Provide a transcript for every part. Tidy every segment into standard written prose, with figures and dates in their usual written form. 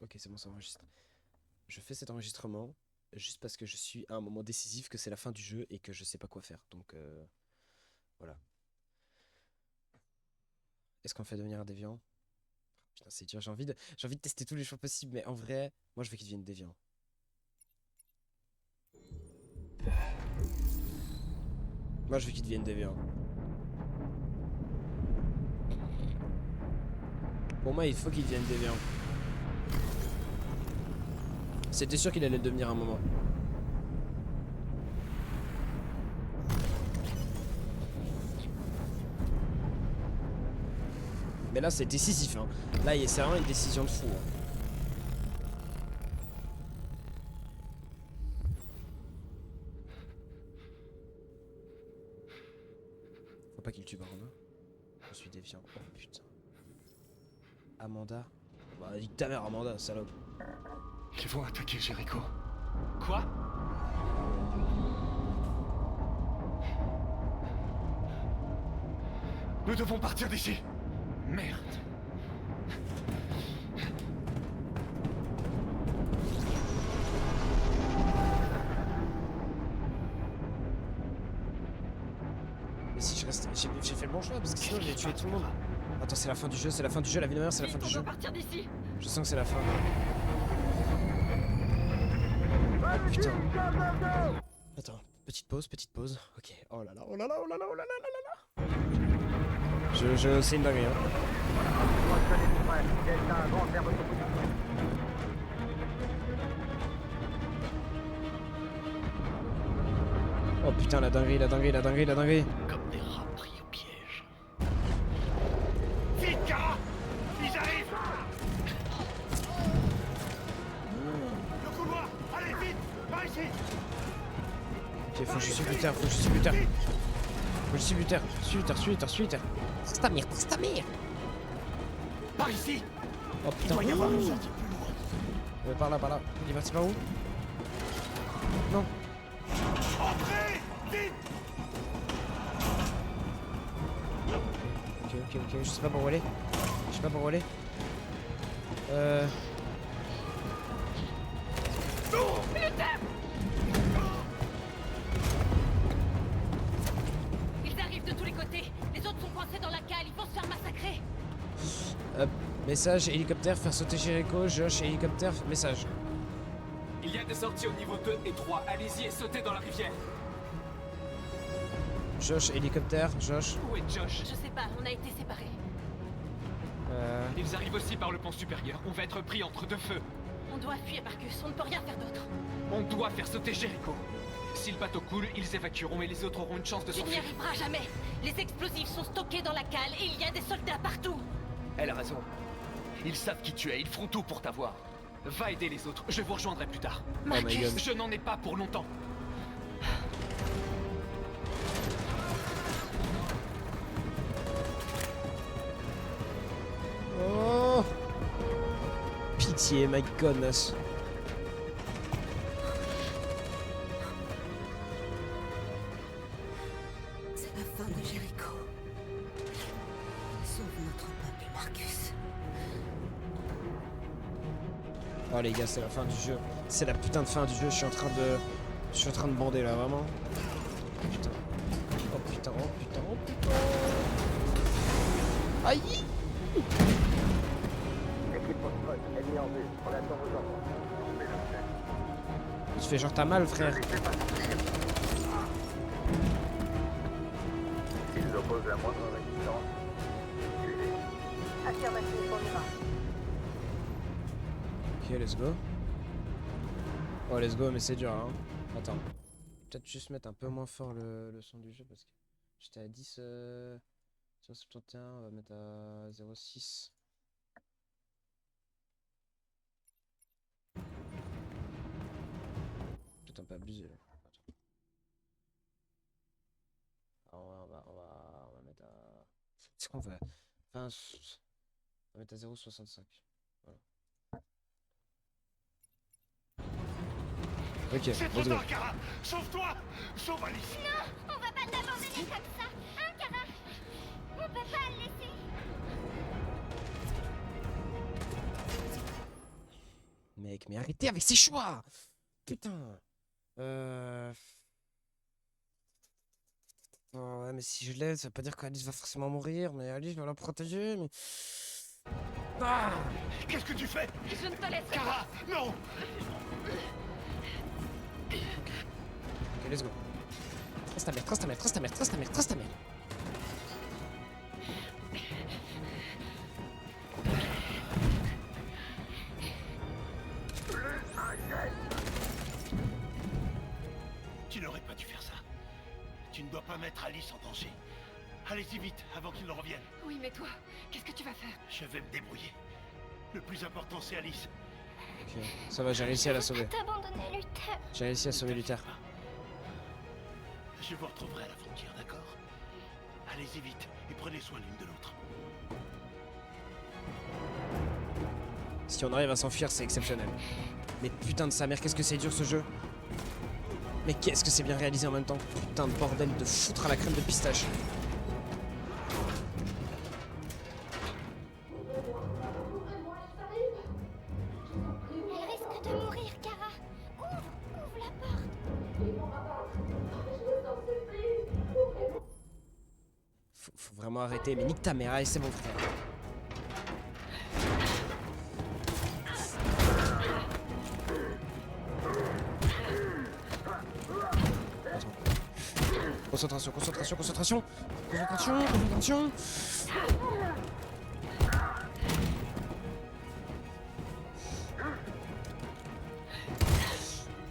Ok, c'est bon, ça enregistre. Je fais cet enregistrement juste parce que je suis à un moment décisif, que c'est la fin du jeu et que je sais pas quoi faire. Donc voilà. Est-ce qu'on fait devenir un déviant? Putain, c'est dur. J'ai envie de tester tous les choix possibles, mais en vrai, moi je veux qu'il devienne déviant. Moi je veux qu'il devienne déviant. Pour moi, il faut qu'il devienne déviant. C'était sûr qu'il allait le devenir à un moment. Mais là, c'est décisif. Hein. Là, c'est vraiment une décision de fou. Hein. Faut pas qu'il tue Barona. Je suis défiant. Oh putain. Amanda. Bah, nique ta mère, Amanda, salope. Ils vont attaquer Jericho. Quoi? Nous devons partir d'ici. Merde. Mais si je reste. J'ai fait le bon choix parce que sinon j'ai tué tout le monde. Attends, c'est la fin du jeu, c'est la fin du jeu, la vie de ma mère, c'est la fin du jeu. On doit partir d'ici. Je sens que c'est la fin. Oh putain. Attends, petite pause, petite pause. Ok. Oh là là, oh là là, oh là là, oh là là, là là là. C'est une dinguerie, hein. Oh putain, la dinguerie, la dinguerie, la dinguerie, la dinguerie. Comme des rats pris au piège. Vite, Kara! Ils arrivent! Le couloir! Allez, vite! Par ici! Ok, faut que je suis plus terre, faut que je suis plus terre. Faut que je suis plus terre. Suis terre. C'est ta merde, c'est ta merde. Par ici! Oh Il putain. doit y avoir une sortie plus loin. Par là, par là. Il est parti par où? Non. Entrez! Vite! Ok, je sais pas par où aller. Je sais pas par où aller. Ils arrivent de tous les côtés. Les autres sont coincés dans la cale. Ils vont se faire massacrer. Message, hélicoptère, faire sauter Jericho, Josh, hélicoptère, message. Il y a des sorties au niveau 2 et 3. Allez-y et sautez dans la rivière. Josh, hélicoptère, Josh. Où est Josh? Je sais pas, on a été séparés. Ils arrivent aussi par le pont supérieur. On va être pris entre deux feux. On doit fuir, Marcus. On ne peut rien faire d'autre. On doit faire sauter Jericho. Si le bateau coule, ils évacueront et les autres auront une chance de Tu n'y s'enfuir. arriveras jamais. Les explosifs sont stockés dans la cale et il y a des soldats partout. Elle a raison. Ils savent qui tu es. Ils feront tout pour t'avoir. Va aider les autres. Je vous rejoindrai plus tard. Oh my Marcus, god. Je n'en ai pas pour longtemps. Oh. Pitié, my goodness. C'est la fin de Jericho. Sauve notre peuple, Marcus. Oh les gars, c'est la fin du jeu. C'est la putain de fin du jeu. Je suis en train de bander là, vraiment. Putain. Oh putain, oh putain, oh putain. Aïe. Équipe post-prod, ennemi en vue. On attend vos ordres. Tu fais genre t'as mal, frère. S'ils opposent la moindre résistance, tuez-les. Affirmative pour l'humain. Ok, let's go. Oh, let's go, mais c'est dur, hein. Attends. Peut-être juste mettre un peu moins fort le son du jeu parce que j'étais à 10, 171, on va mettre à 0,6. Peut-être un peu abusé là. Attends. Alors, on va mettre à. Est-ce qu'on va. Enfin, on va mettre à 0,65. Voilà. Ok, C'est trop let's go. tard, Kara! Sauve-toi! Sauve Alice! On va pas l'abandonner comme ça, hein, Kara? On peut pas le laisser. mec. Mais arrêtez avec ces choix. Putain. Oh, ouais, mais si je l'aide, ça veut pas dire qu'Alice va forcément mourir. Mais Alice va la protéger. Mais... Ah. Qu'est-ce que tu fais? Je ne te laisserai pas. Kara, non! Ok, let's go. Trace ta mère, trace ta mère, trace ta mère, trace ta mère, trace ta mère. Tu n'aurais pas dû faire ça. Tu ne dois pas mettre Alice en danger. Allez-y vite, avant qu'il ne revienne. Oui, mais toi, qu'est-ce que tu vas faire? Je vais me débrouiller. Le plus important, c'est Alice. Ok, ça va, j'ai réussi à la sauver. T'abandonner, Luther. J'ai réussi à sauver Luther. Je vous retrouverai à la frontière, d'accord? Allez-y vite et prenez soin l'une de l'autre. Si on arrive à s'enfuir, c'est exceptionnel. Mais putain de sa mère, qu'est-ce que c'est dur ce jeu. Mais qu'est-ce que c'est bien réalisé en même temps. Putain de bordel de foutre à la crème de pistache. Elle risque de mourir, Kara. Ouvre la porte. Faut vraiment arrêter. Mais nique ta mère, allez c'est bon frère. Concentration, concentration, concentration. Concentration, concentration.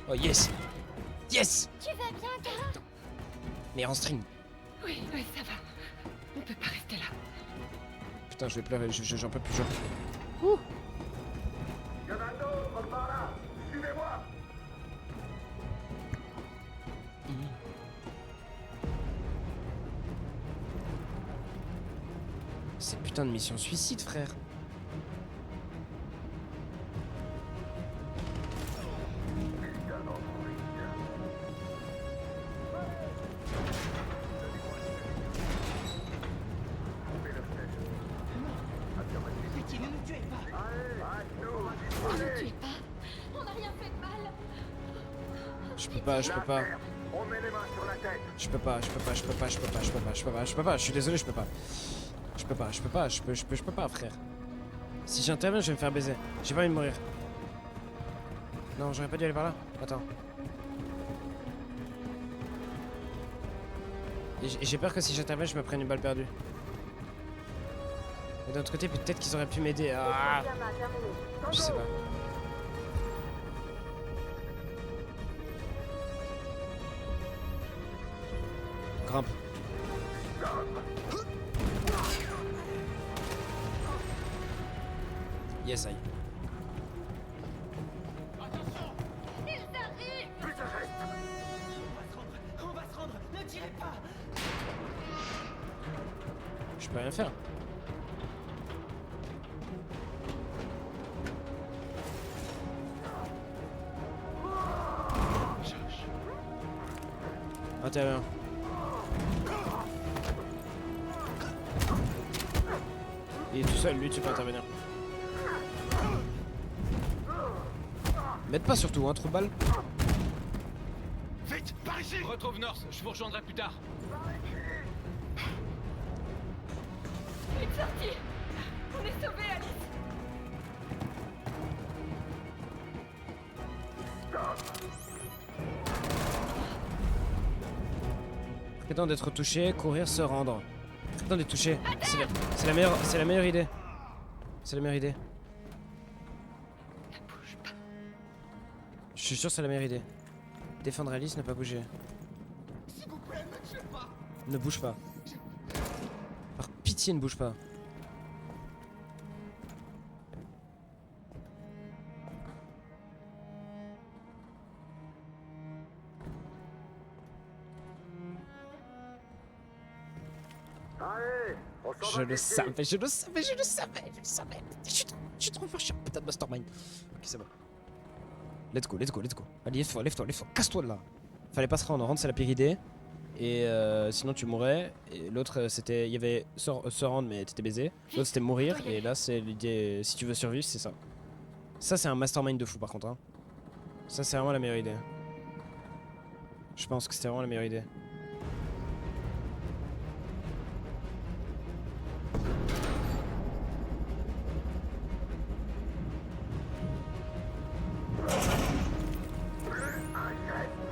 Oh yes. Yes. Tu vas bien, Kara? Mais en string. Oui, oui, ça va. On peut pas rester là. Putain, je vais pleurer, j'en peux plus, genre. Il y en a d'autres par là. Suivez-moi. C'est putain de mission suicide, frère. Ne tuez pas. On n'a rien fait de mal. Je peux pas, je peux pas. On met les mains sur la tête. Je peux pas, je peux pas, je peux pas, je peux pas, je peux pas, je peux pas, je peux pas, je suis désolé, je peux pas. Je peux pas, je peux pas, je peux pas, frère. Si j'interviens, je vais me faire baiser. J'ai pas envie de mourir. Non, j'aurais pas dû aller par là. Attends. Et j'ai peur que si j'interviens, je me prenne une balle perdue. Et d'un autre côté, peut-être qu'ils auraient pu m'aider. Ah, je sais pas. Grimpe. Yes, aïe. On va se rendre, ne tirez pas. Je peux rien faire. Interviens. Il est tout seul, lui, tu peux intervenir. M'aide pas surtout, hein, trop de balles. Vite, par ici! Retrouve North, je vous rejoindrai plus tard. Une sortie. On est sauvés, Alice. Prétend d'être touché, courir, se rendre. Prétend d'être touché. C'est la meilleure idée. C'est la meilleure idée. Je suis sûr que c'est la meilleure idée. Défendre Alice, ne pas bouger. S'il vous plaît, ne tuez pas! Ne bouge pas. Par pitié, ne bouge pas. Allez, on s'en Je va le d'ici. savais, je le savais, je le savais, je le savais. Je suis trop fort, je suis un putain de mastermind. Ok, c'est bon. Let's go, let's go, let's go. Allez, lève-toi, lève-toi, lève-toi, casse-toi de là. Fallait pas se rendre, rendre c'est la pire idée. Et sinon tu mourrais. Et l'autre c'était, il y avait se rendre mais t'étais baisé. L'autre c'était mourir et là c'est l'idée, si tu veux survivre c'est ça. Ça, c'est un mastermind de fou par contre. Hein. Ça, c'est vraiment la meilleure idée. Je pense que c'était vraiment la meilleure idée.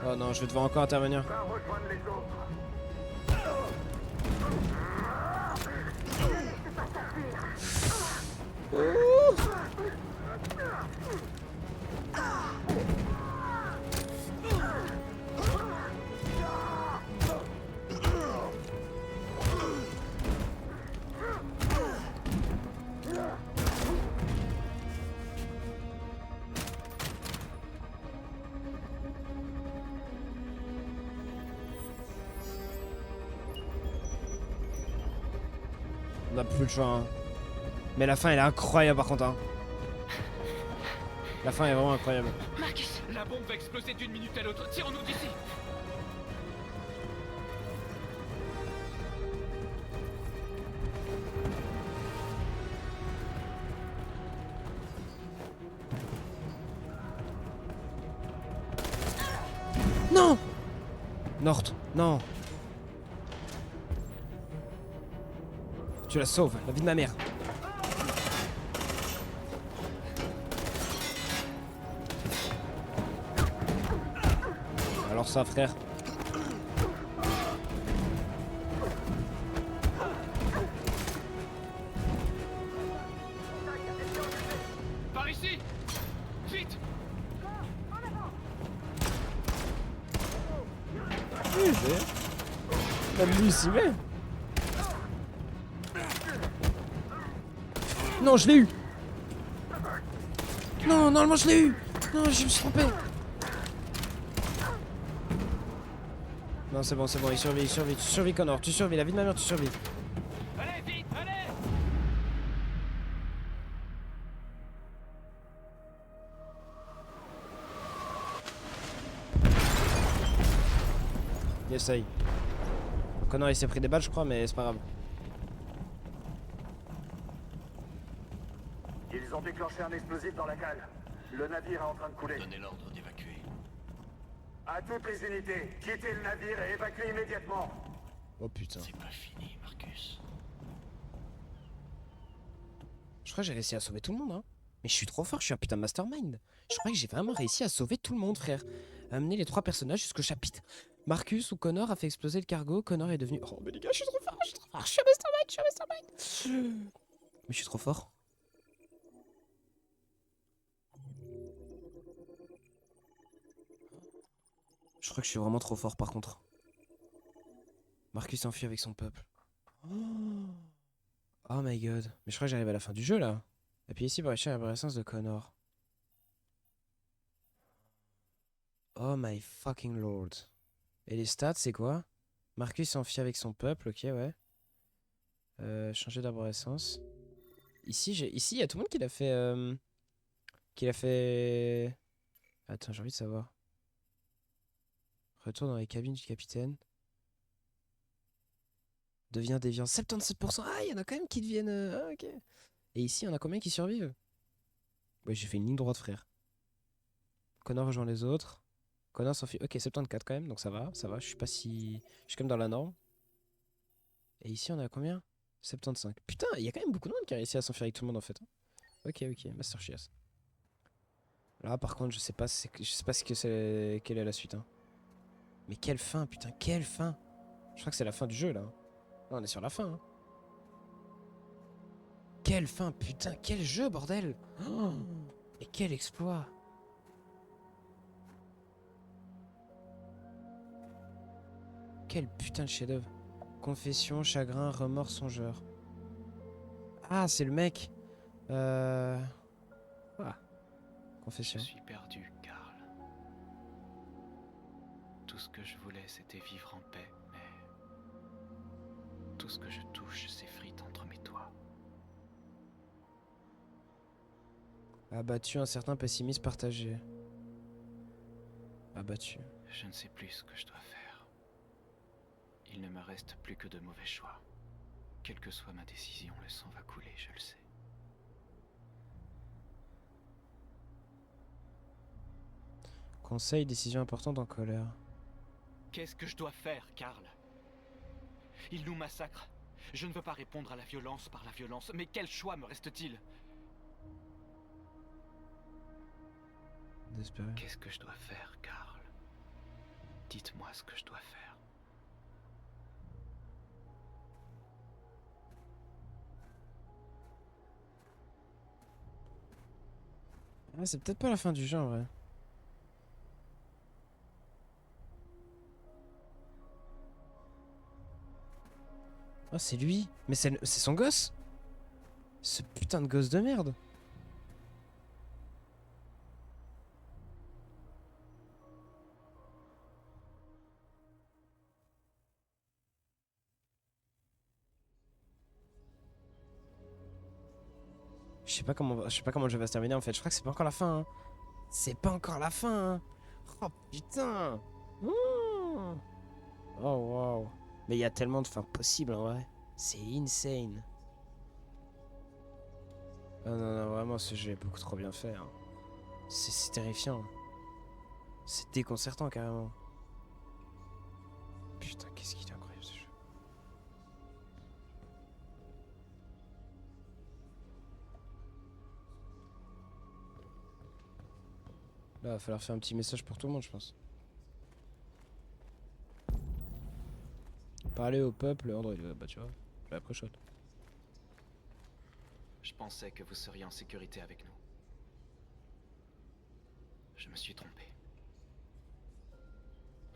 Oh non, je vais devoir encore intervenir. Va rejoindre les autres. On a plus le choix. Hein. Mais la fin, elle est incroyable par contre. Hein. La fin est vraiment incroyable. Marcus, la bombe va exploser d'une minute à l'autre. Tirons-nous d'ici. Non! Nord, non. Tu la sauves, la vie de ma mère. Alors ça, frère. Par ici. Vite. Même lui, il s'y met. Non, je l'ai eu. Non, normalement je l'ai eu. Non, je me suis trompé. Non, c'est bon, il survit, tu survis Connor, tu survis, la vie de ma mère, tu survis. Allez, vite, allez. Yes, ça y est. Connor il s'est pris des balles, je crois, mais c'est pas grave. Ils ont déclenché un explosif dans la cale. Le navire est en train de couler. Donnez l'ordre d'évacuer. À toutes les unités, quittez le navire et évacuez immédiatement. Oh putain. C'est pas fini, Marcus. Je crois que j'ai réussi à sauver tout le monde, hein. Mais je suis trop fort, je suis un putain de mastermind. Je crois que j'ai vraiment réussi à sauver tout le monde, frère. Amener les 3 personnages jusqu'au chapitre. Marcus ou Connor a fait exploser le cargo. Connor est devenu... Oh mais les gars, je suis trop fort, je suis trop fort. Je suis un mastermind. Mais je suis trop fort. Je crois que je suis vraiment trop fort par contre. Marcus s'enfuit avec son peuple. Oh my god. Mais je crois que j'arrive à la fin du jeu là. Appuyez ici pour acheter la reconnaissance de Connor. Oh my fucking lord. Et les stats c'est quoi? Marcus s'enfuit avec son peuple, ok ouais. Changer d'arborescence. Ici il y a tout le monde qui l'a fait... Qui l'a fait... Attends, j'ai envie de savoir. Retour dans les cabines du capitaine. Devient déviant 77%. Ah, il y en a quand même qui deviennent... Ah, ok. Et ici, il y en a combien qui survivent? Ouais, j'ai fait une ligne droite, frère. Connor rejoint les autres. Connor s'enfuit. Ok, 74 quand même, donc ça va, ça va. Je suis pas si... Je suis quand même dans la norme. Et ici, on a combien? 75. Putain, il y a quand même beaucoup de monde qui a réussi à s'enfuir avec tout le monde, en fait. Ok, Master Chias. Là, par contre, je sais pas ce que c'est... Quelle est la suite, hein. Mais quelle fin, putain, quelle fin! Je crois que c'est la fin du jeu, là. Non, on est sur la fin, hein. Quelle fin, putain, quel jeu, bordel! Oh, et quel exploit! Quel putain de chef-d'œuvre! Confession, chagrin, remords, songeur. Ah, c'est le mec! Ah. Confession. Je suis perdu, Karl. Tout ce que je voulais, c'était vivre en paix, mais... Tout ce que je touche s'effrite entre mes doigts. Abattu, un certain pessimisme partagé. Abattu. Je ne sais plus ce que je dois faire. Il ne me reste plus que de mauvais choix. Quelle que soit ma décision, le sang va couler, je le sais. Conseil, décision importante en colère. Qu'est-ce que je dois faire, Karl? Ils nous massacrent. Je ne veux pas répondre à la violence par la violence, mais quel choix me reste-t-il? Désespéré. Qu'est-ce que je dois faire, Karl? Dites-moi ce que je dois faire. Ah, c'est peut-être pas la fin du jeu en vrai. Oh, c'est lui. Mais c'est son gosse. Ce putain de gosse de merde. Je sais pas comment le jeu va se terminer en fait. Je crois que c'est pas encore la fin. Hein. C'est pas encore la fin. Hein. Oh putain. Oh waouh. Mais il y a tellement de fins possibles en vrai. C'est insane. Ah non, non, vraiment, ce jeu est beaucoup trop bien fait. Hein. C'est terrifiant. C'est déconcertant carrément. Putain, qu'est-ce qu'il est incroyable ce jeu. Là, va falloir faire un petit message pour tout le monde, je pense. Parler au peuple, Android. Ouais, bah tu vois, j'ai la pré-shot. Je pensais que vous seriez en sécurité avec nous. Je me suis trompé.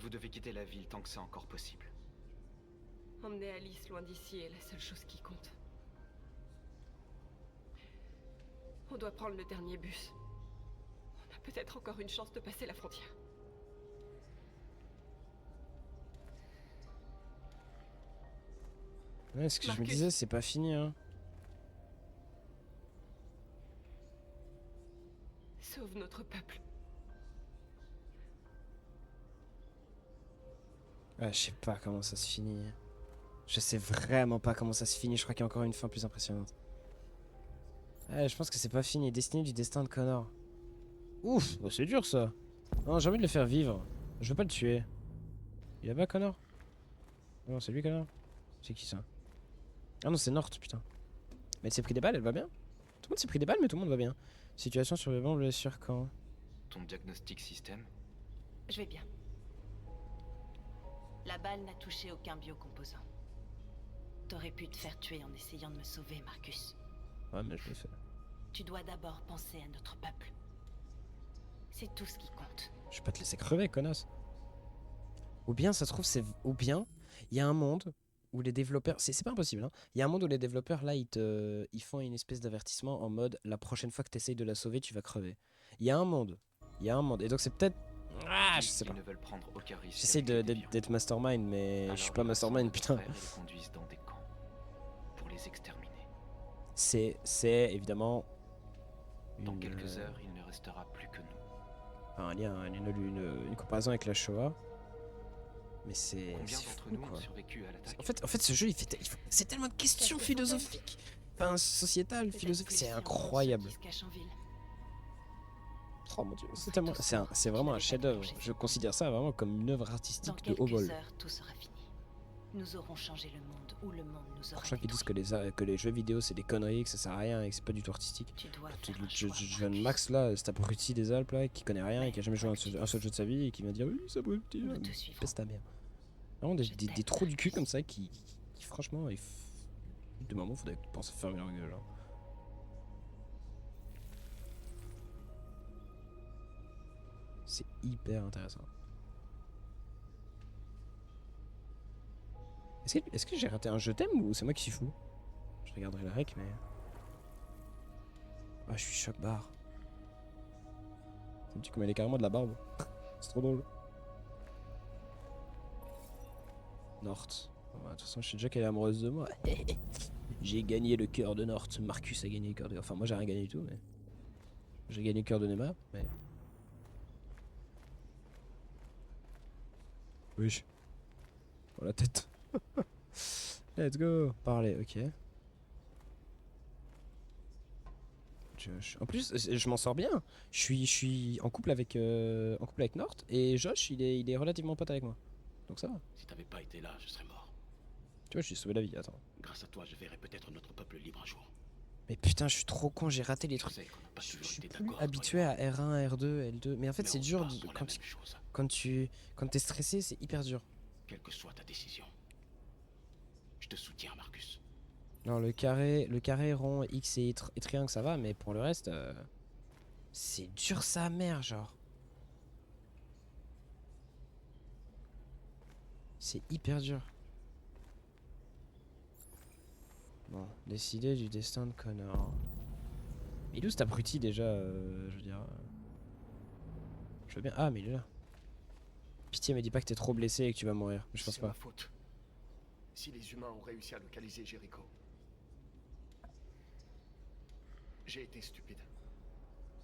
Vous devez quitter la ville tant que c'est encore possible. Emmener Alice loin d'ici est la seule chose qui compte. On doit prendre le dernier bus. On a peut-être encore une chance de passer la frontière. Ouais, ce que je me Marcus. disais, c'est pas fini, hein. Sauve notre peuple. Ouais, je sais pas comment ça se finit. Je sais vraiment pas comment ça se finit. Je crois qu'il y a encore une fin plus impressionnante. Ouais, je pense que c'est pas fini. Destinée du destin de Connor. Ouf, bah c'est dur ça. Non, j'ai envie de le faire vivre. Je veux pas le tuer. Il est là-bas, Connor? Non, c'est lui, Connor? C'est qui ça? Ah non, c'est Nort, putain. Mais elle s'est pris des balles, elle va bien? Tout le monde s'est pris des balles, mais tout le monde va bien. Situation survivant, blessure quand? Ton diagnostic système? Je vais bien. La balle n'a touché aucun biocomposant. T'aurais pu te faire tuer en essayant de me sauver, Marcus. Ouais, mais je l'ai fait. Tu dois d'abord penser à notre peuple. C'est tout ce qui compte. Je vais pas te laisser crever, connasse. Ou bien, ça se trouve, c'est. Ou bien, il y a un monde où les développeurs. C'est pas impossible, hein. Il y a un monde où les développeurs, là, ils font une espèce d'avertissement en mode la prochaine fois que tu essayes de la sauver, tu vas crever. Il y a un monde. Il y a un monde. Et donc, c'est peut-être. Ah, je sais pas. Ils ne veulent prendre aucun risque J'essaie avec les déviants. d'être mastermind, mais je suis Alors, pas ils mastermind, rassemblent putain. nos frères et les conduisent dans des camps pour les exterminer. C'est évidemment. Dans une, quelques heures, il ne restera plus que nous. un lien, une comparaison avec la Shoah. Mais c'est Combien fou, d'entre nous quoi. ont survécu à l'attaque? En fait, ce jeu, c'est tellement de questions Quelques philosophiques. Enfin, sociétales, Peut-être philosophiques, plus c'est si on incroyable. pense ceux qui se cachent en ville. Oh mon dieu, serait tous morts c'est si vraiment un j'avais pas chef-d'œuvre. déclenché Je ça. considère ça vraiment comme une œuvre Dans artistique de haut quelques vol. heures, tout sera fini. Nous aurons changé le monde ou le monde nous aura Franchement, qu'ils disent détruits. que les jeux vidéo c'est des conneries, que ça sert à rien et que c'est pas du tout artistique. Tu dois Tout faire le un choix, jeune Marcus. Max là, cet abruti des Alpes là, qui connaît rien et qui a jamais joué à un seul jeu de sa vie et qui va dire oui, ça abruti, Nous te suivrons. peste ta mère. Vraiment Je des t'aime, trous du cul Marcus. comme ça qui franchement, de moment faudrait penser à fermer leur gueule. Hein. C'est hyper intéressant. Est-ce que j'ai raté un je t'aime ou c'est moi qui suis fou? Je regarderai la rec, mais. Ah, je suis choc barre. Ça me dit comme elle est carrément de la barbe. C'est trop drôle. Nort. Bon, bah, de toute façon, je sais déjà qu'elle est amoureuse de moi. J'ai gagné le cœur de Nort. Marcus a gagné le cœur de. Enfin, moi j'ai rien gagné du tout, mais. J'ai gagné le cœur de Nema, mais. Oui. Pour la tête. Let's go. Parler, ok. Josh. En plus, je m'en sors bien. Je suis en couple avec Nort et Josh, il est relativement pote avec moi. Donc ça va. Si t'avais pas été là, je serais mort. Tu vois, je suis sauvé la vie, attends. Grâce à toi, je verrai peut-être notre peuple libre un jour. Mais putain, je suis trop con, j'ai raté les Je trucs. sais qu'on n'a pas Je toujours suis été plus d'accord, habitué toi à R1, R2, L2. Mais en fait, Mais c'est on dur part pour la quand même chose. quand t'es stressé, c'est hyper dur. Quelle que soit ta décision, je te soutiens, Marcus. Non, le carré rond, X et triangle, ça va, mais pour le reste, c'est dur sa mère, genre. C'est hyper dur. Bon, décider du destin de Connor. Il est où cet abruti déjà, je veux dire. Je veux bien. Ah, mais il est là. Pitié, me dis pas que t'es trop blessé et que tu vas mourir. Je pense C'est pas. ma faute. Si les humains ont réussi à localiser Jericho. J'ai été stupide.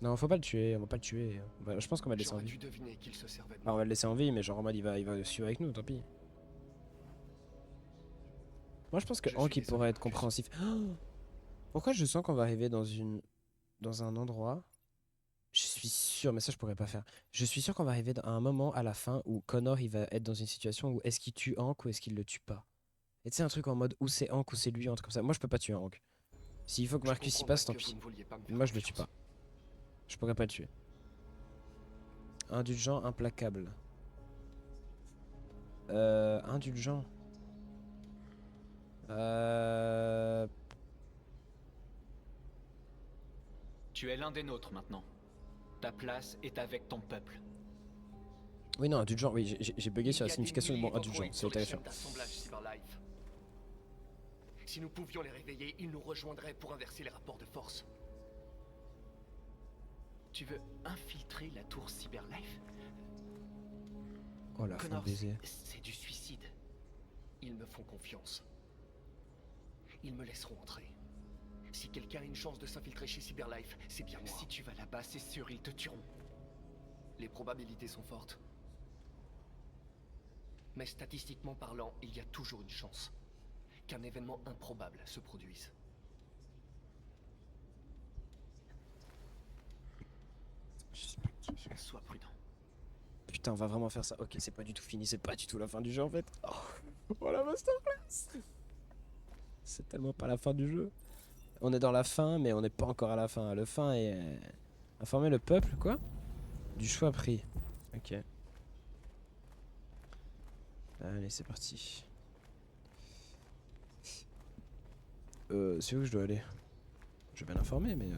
Non, faut pas le tuer, on va pas le tuer. Je pense qu'on va le laisser en J'aurais vie. dû deviner qu'il se servait de Ah, on moi. va le laisser en vie, mais genre en mode il va suivre avec nous, tant pis. Moi je pense que Je Hank suis il pourrait désolé, être Marcus. compréhensif. Oh, pourquoi je sens qu'on va arriver dans un endroit. Je suis sûr, mais ça je pourrais pas faire. Je suis sûr qu'on va arriver à un moment à la fin où Connor il va être dans une situation où est-ce qu'il tue Hank ou est-ce qu'il le tue pas. Et tu sais un truc en mode où c'est Hank ou c'est lui, un truc comme ça. Moi je peux pas tuer Hank. S'il faut que Je Marcus y comprendrais passe, tant que vous pis. ne vouliez pas me faire Moi je le tue confiance. pas. Je pourrais pas le tuer. Indulgent, implacable. Indulgent. Tu es l'un des nôtres maintenant. Ta place est avec ton peuple. Oui, non, indulgent, oui, j'ai bugué Il sur y la a signification des du mot milliers indulgent, d'androïdes c'est sur les intéressant. chaînes d'assemblage Cyberlife. Si nous pouvions les réveiller, ils nous rejoindraient pour inverser les rapports de force. Tu veux infiltrer la tour Cyberlife? Oh la fin Connor, baiser. c'est du suicide. Ils me font confiance. Ils me laisseront entrer. Si quelqu'un a une chance de s'infiltrer chez Cyberlife, c'est bien moi. Si tu vas là-bas, c'est sûr, ils te tueront. Les probabilités sont fortes. Mais statistiquement parlant, il y a toujours une chance qu'un événement improbable se produise. Sois prudent. Putain, on va vraiment faire ça. Ok, c'est pas du tout fini, c'est pas du tout la fin du jeu en fait. Oh la masterclass. C'est tellement pas la fin du jeu. On est dans la fin, mais on n'est pas encore à la fin. Le fin est informer le peuple, quoi, du choix pris. Ok. Allez, c'est parti. C'est où que je dois aller? Je vais bien l'informer, mais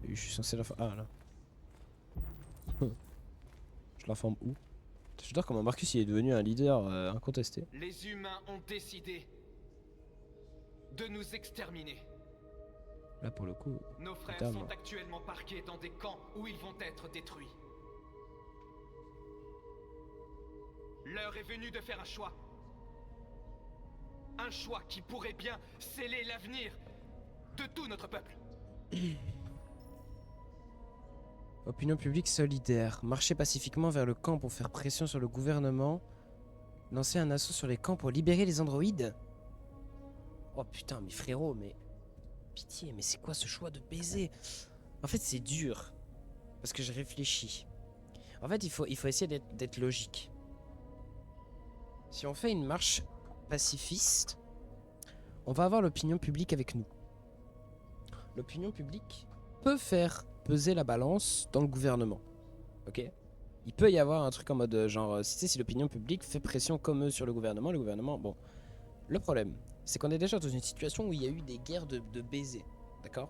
je suis censé l'informer. Ah là. Je l'informe où? J'adore comment Marcus il est devenu un leader incontesté. Les humains ont décidé de nous exterminer. Là pour le coup. Nos frères Putain, sont moi. actuellement parqués dans des camps où ils vont être détruits. L'heure est venue de faire un choix. Un choix qui pourrait bien sceller l'avenir de tout notre peuple. Opinion publique solidaire. Marcher pacifiquement vers le camp pour faire pression sur le gouvernement. Lancer un assaut sur les camps pour libérer les androïdes. Oh putain, mais frérot, mais... Pitié, mais c'est quoi ce choix de baiser? En fait, c'est dur. Parce que je réfléchis. En fait, il faut essayer d'être logique. Si on fait une marche pacifiste, on va avoir l'opinion publique avec nous. L'opinion publique peut faire peser la balance dans le gouvernement. Ok? Il peut y avoir un truc en mode genre, si l'opinion publique fait pression comme eux sur le gouvernement, bon. Le problème, c'est qu'on est déjà dans une situation où il y a eu des guerres de baisers. D'accord?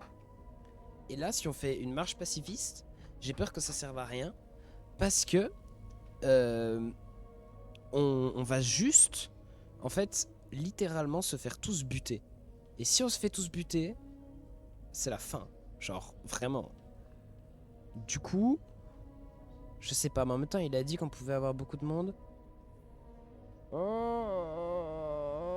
Et là, si on fait une marche pacifiste, j'ai peur que ça serve à rien. Parce que on va juste, en fait, littéralement se faire tous buter. Et si on se fait tous buter, c'est la fin. Genre, vraiment. Du coup, je sais pas, mais en même temps, il a dit qu'on pouvait avoir beaucoup de monde.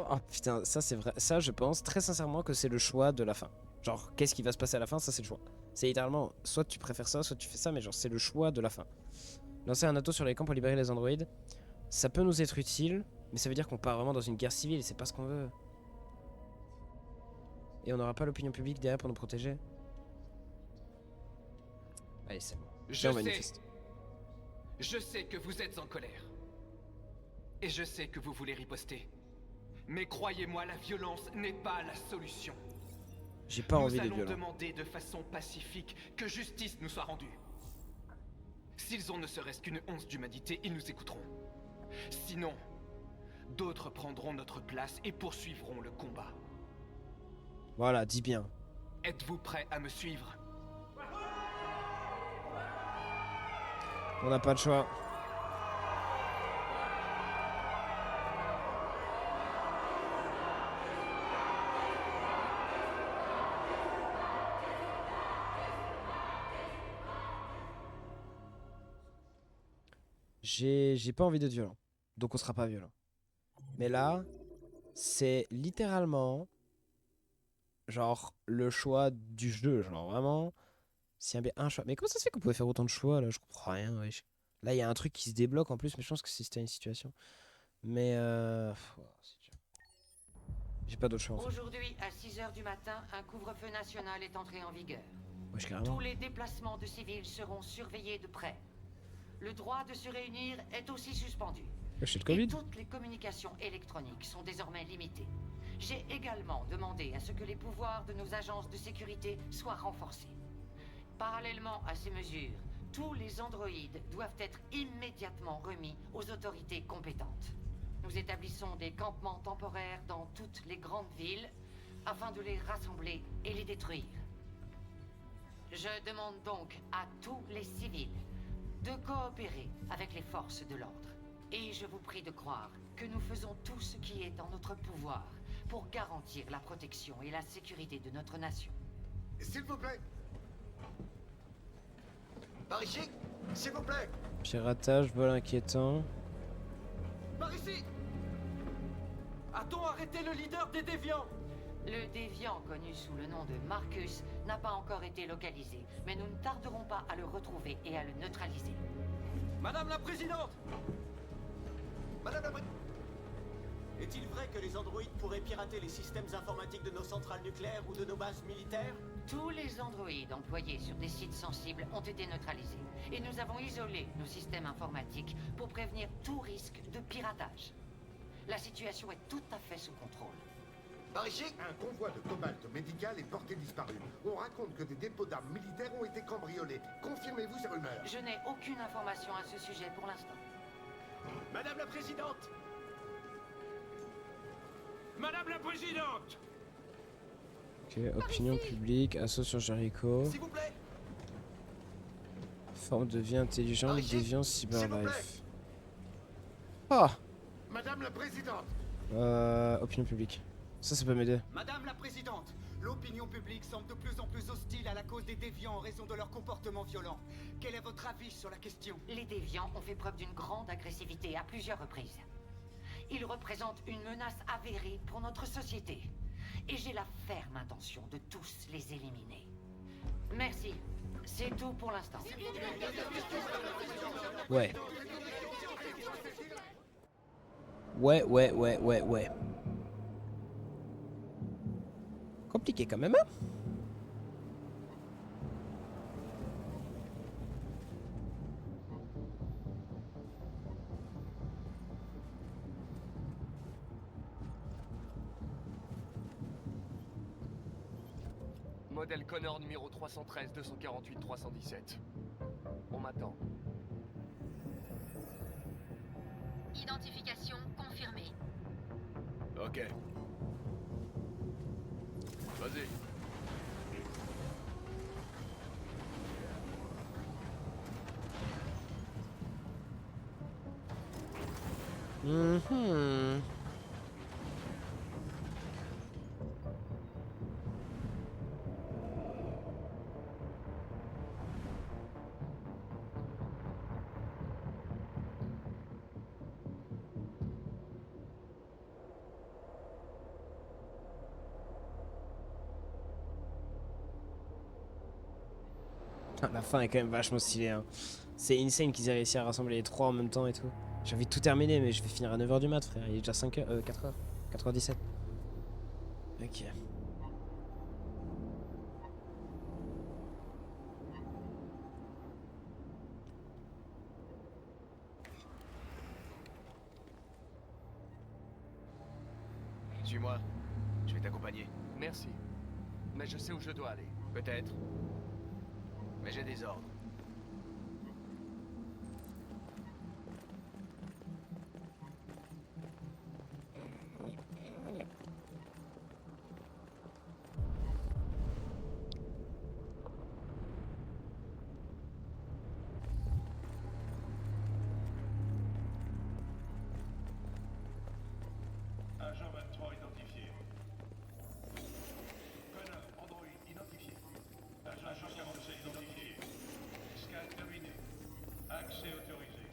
Oh putain, ça c'est vrai. Ça, je pense très sincèrement que c'est le choix de la fin. Genre, qu'est-ce qui va se passer à la fin, ça c'est le choix. C'est littéralement, soit tu préfères ça, soit tu fais ça, mais genre, c'est le choix de la fin. Lancer un auto sur les camps pour libérer les androïdes, ça peut nous être utile, mais ça veut dire qu'on part vraiment dans une guerre civile et c'est pas ce qu'on veut. Et on n'aura pas l'opinion publique derrière pour nous protéger. Allez, c'est bon. Je Viens, on sais. manifeste. Je sais que vous êtes en colère. Et je sais que vous voulez riposter. Mais croyez-moi, la violence n'est pas la solution. J'ai pas envie de Nous allons violence. demander de façon pacifique que justice nous soit rendue. S'ils ont ne serait-ce qu'une once d'humanité, ils nous écouteront. Sinon, d'autres prendront notre place et poursuivront le combat. Voilà, dis bien. Êtes-vous prêts à me suivre? On n'a pas de choix. J'ai pas envie d'être violent. Donc on sera pas violent. Mais là, c'est littéralement genre le choix du jeu. Genre vraiment, s'il y avait un choix. Mais comment ça se fait qu'on pouvait faire autant de choix là? Je comprends rien, wesh. Là, il y a un truc qui se débloque en plus, mais je pense que c'était une situation. Mais c'est dur. J'ai pas d'autre choix en fait. Aujourd'hui, à 6h du matin, un couvre-feu national est entré en vigueur. Wesh, carrément. Tous les déplacements de civils seront surveillés de près. Le droit de se réunir est aussi suspendu. Wesh, c'est le Et Covid. toutes les communications électroniques sont désormais limitées. J'ai également demandé à ce que les pouvoirs de nos agences de sécurité soient renforcés. Parallèlement à ces mesures, tous les androïdes doivent être immédiatement remis aux autorités compétentes. Nous établissons des campements temporaires dans toutes les grandes villes afin de les rassembler et les détruire. Je demande donc à tous les civils de coopérer avec les forces de l'ordre. Et je vous prie de croire que nous faisons tout ce qui est en notre pouvoir pour garantir la protection et la sécurité de notre nation. S'il vous plaît. Par ici, s'il vous plaît. Piratage, vol inquiétant. Par ici! A-t-on arrêté le leader des déviants? Le déviant connu sous le nom de Marcus n'a pas encore été localisé, mais nous ne tarderons pas à le retrouver et à le neutraliser. Madame la Présidente! Madame la Présidente! Est-il vrai que les androïdes pourraient pirater les systèmes informatiques de nos centrales nucléaires ou de nos bases militaires? Tous les androïdes employés sur des sites sensibles ont été neutralisés, et nous avons isolé nos systèmes informatiques pour prévenir tout risque de piratage. La situation est tout à fait sous contrôle. Par ici, un convoi de cobalt médical est porté disparu. On raconte que des dépôts d'armes militaires ont été cambriolés. Confirmez-vous ces rumeurs? Je n'ai aucune information à ce sujet pour l'instant. Madame la Présidente! Madame la Présidente! Ok, opinion publique, assaut sur Jericho. S'il vous plaît! Forme de vie intelligente, Par ici, déviant, s'il vous plaît. cyberlife. Ah Madame la Présidente! opinion publique. Ça peut m'aider. Madame la Présidente, l'opinion publique semble de plus en plus hostile à la cause des déviants en raison de leur comportement violent. Quel est votre avis sur la question? Les déviants ont fait preuve d'une grande agressivité à plusieurs reprises. Ils représentent une menace avérée pour notre société. Et j'ai la ferme intention de tous les éliminer. Merci. C'est tout pour l'instant. Ouais. Ouais. Compliqué quand même, hein? Modèle Connor numéro 313 248 317. On m'attend. Identification confirmée. Ok. Vas-y. Mhm. La fin est quand même vachement stylée, hein. C'est insane qu'ils aient réussi à rassembler les trois en même temps et tout. J'ai envie de tout terminer, mais je vais finir à 9h du mat, frère. Il est déjà 5h, 4h. 4h17. Ok. Suis-moi. Je vais t'accompagner. Merci. Mais je sais où je dois aller. Peut-être. Mais j'ai des ordres. Agent 23 identifié. Connor, Android identifié. Agent 47 identifié. Scan terminé. Accès autorisé.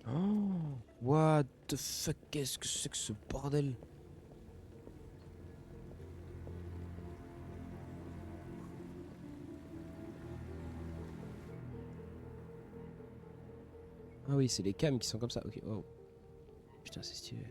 Oh, what the fuck, qu'est-ce que c'est que ce bordel? Ah oui, c'est les cams qui sont comme ça, ok, oh. Putain, c'est stylé.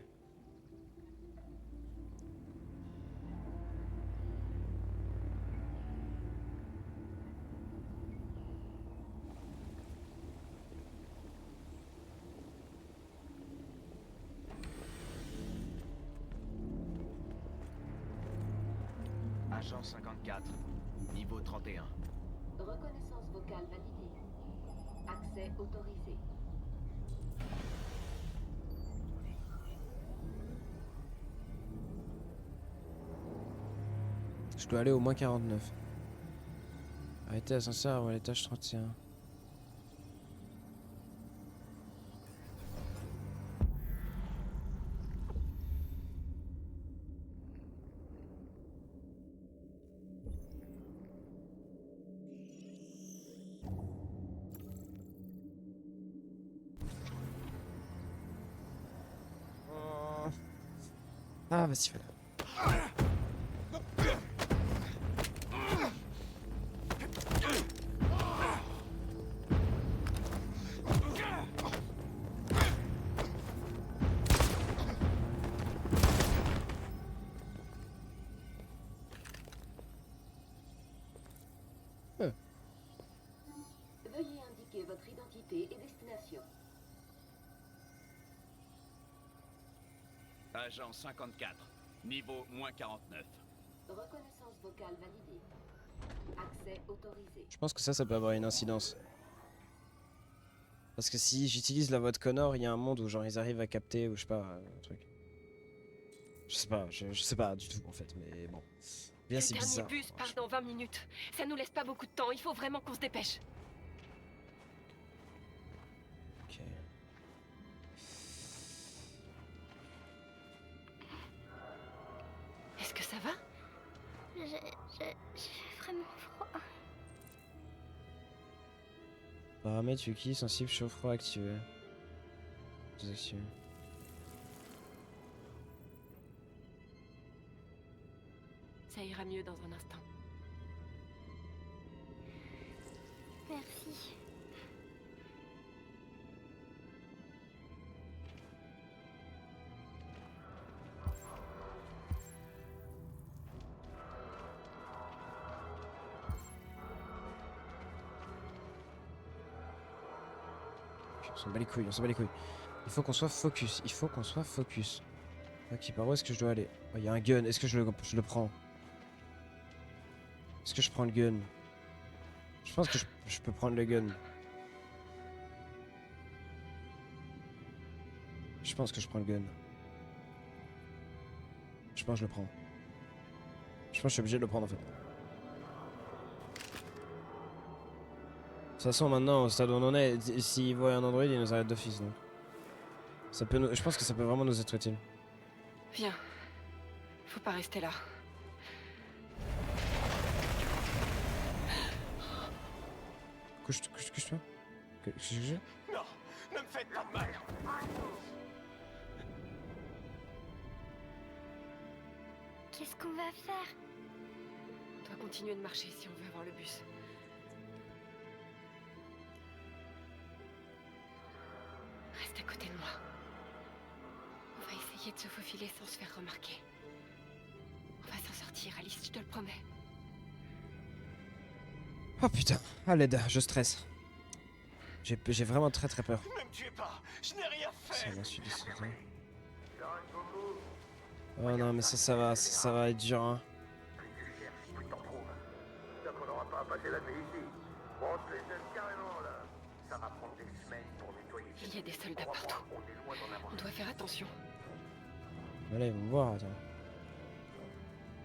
Agent 54. Niveau 31. Reconnaissance vocale validée. Accès autorisé. Je dois aller au moins 49. Arrêtez l'ascenseur ou à l'étage 31. Ah, vas-y, fais-le. Veuillez indiquer votre identité et destination. Agent 54. Niveau moins 49. Reconnaissance vocale validée. Accès autorisé. Je pense que ça peut avoir une incidence. Parce que si j'utilise la voix de Connor, il y a un monde où genre ils arrivent à capter ou je sais pas, un truc. Je sais pas du tout en fait, mais bon. Bien c'est Le dernier bizarre. bus part dans 20 minutes. Ça nous laisse pas beaucoup de temps, il faut vraiment qu'on se dépêche. Ok. Est-ce que ça va? J'ai vraiment froid. Paramètres wiki, sensible, chaud-froid activé. Désactivé. Ça ira mieux dans un instant. Merci. On s'en bat les couilles, on s'en bat les couilles. Il faut qu'on soit focus, il faut qu'on soit focus. Ok, par où est-ce que je dois aller? Oh, il y a un gun, est-ce que je le prends? Est-ce que je prends le gun? Je pense que je peux prendre le gun. Je pense que je prends le gun. Je pense que je le prends. Je pense que je suis obligé de le prendre en fait. De toute façon maintenant au stade où on en est, s'il voit un android il nous arrête d'office donc. Ça peut nous... Je pense que ça peut vraiment nous être utile. Viens. Faut pas rester là. Couche-toi. Couche-toi. Non, ne me faites pas de mal. Qu'est-ce qu'on va faire? On doit continuer de marcher si on veut avoir le bus. Reste à côté de moi. On va essayer de se faufiler sans se faire remarquer. On va s'en sortir, Alice, je te le promets. Oh putain, à l'aide, je stresse. J'ai vraiment très très peur. Ne me tuez pas, je n'ai rien Ça fait. va, celui de Oh non, mais ça va être dur, hein. Donc on n'aura pas à passer la nuit ici. On se les aime carrément là. Ça va prendre des semaines pour nettoyer. Il y a des soldats partout. On doit faire attention. Voilà, ils vont me voir, attends.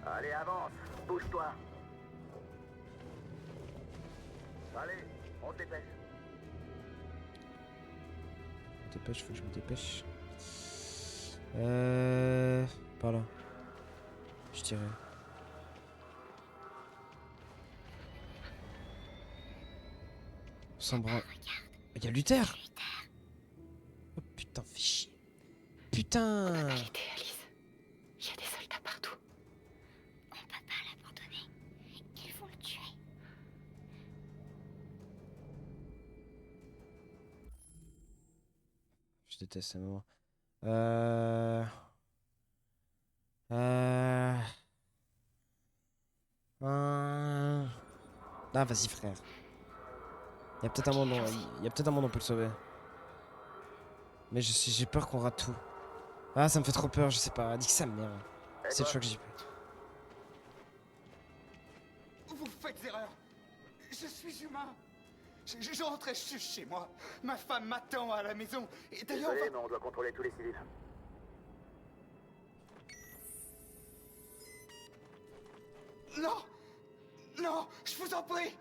Allez, avance, bouge-toi. Allez, on te dépêche. Je me dépêche, faut que je me dépêche. Par là. Je dirais. Sans bras. Il y a Luther. Oh putain, fais chier. Putain. Arrêtez, Alice. Il y a des soldats partout. On peut pas l'abandonner. Ils vont le tuer. Je déteste ces moments. Ah, vas-y, frère. Il y a peut-être un moment, on peut le sauver. Mais j'ai peur qu'on rate tout. Ah, ça me fait trop peur, je sais pas. Dis que ça me merde. C'est le choix que j'ai pris. Vous faites erreur. Je suis humain. Je rentrais juste chez moi. Ma femme m'attend à la maison. Et d'ailleurs... Désolé, mais on doit contrôler tous les civils. Non! Non! Je vous en prie!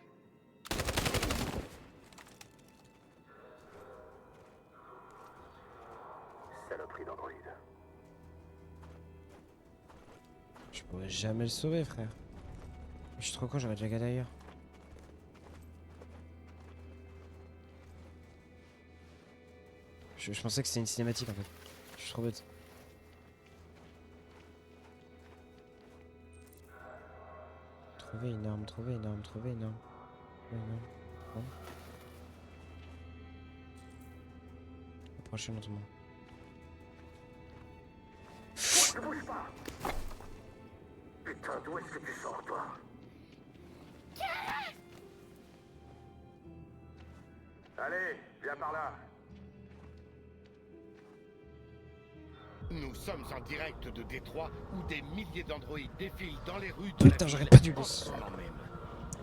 Saloperie d'androïde. Je pourrais jamais le sauver, frère. Je suis trop con, j'aurais déjà gagné ailleurs. Je pensais que c'était une cinématique en fait. Je suis trop bête. Trouver une arme, trouver une arme, trouver une arme. Trouver une arme. Bon. Approchez lentement. Ne bouge pas! Putain, d'où est-ce que tu sors, toi? Allez, viens par là. Nous sommes en direct de Détroit où des milliers d'androïdes défilent dans les rues de Putain, la j'aurais ville pas dû en le... ce moment même.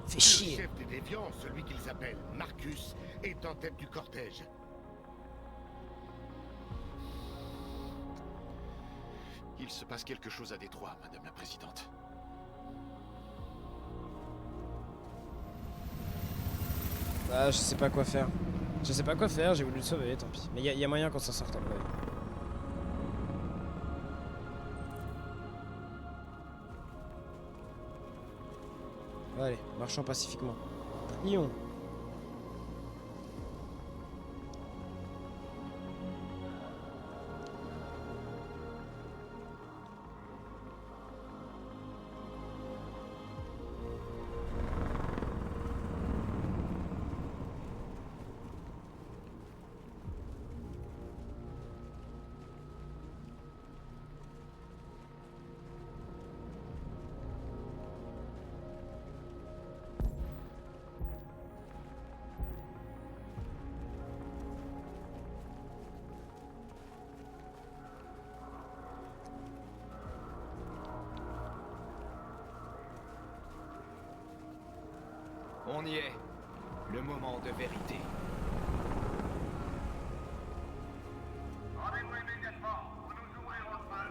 Fais Le chier. chef des déviants, celui qu'ils appellent Marcus, est en tête du cortège. Il se passe quelque chose à Détroit, Madame la Présidente. Ah, je sais pas quoi faire. Je sais pas quoi faire, j'ai voulu le sauver, tant pis. Mais y a moyen qu'on s'en sorte en vrai. Allez, marchons pacifiquement. Prions. On y est. Le moment de vérité. Rendez-vous immédiatement, ou nous ouvrirons le feu.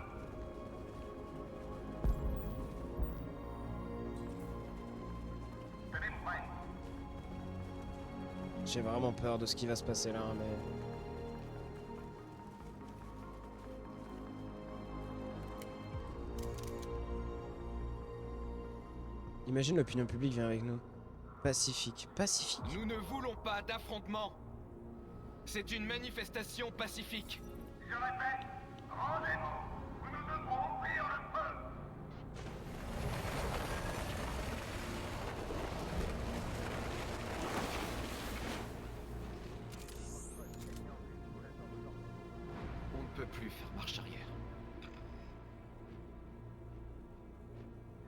Tenez-vous prêts. J'ai vraiment peur de ce qui va se passer là, mais... Imagine l'opinion publique vient avec nous. Pacifique, pacifique. Nous ne voulons pas d'affrontement. C'est une manifestation pacifique. Je répète, rendez-vous, ou nous devrons ouvrir le feu. On ne peut plus faire marche arrière.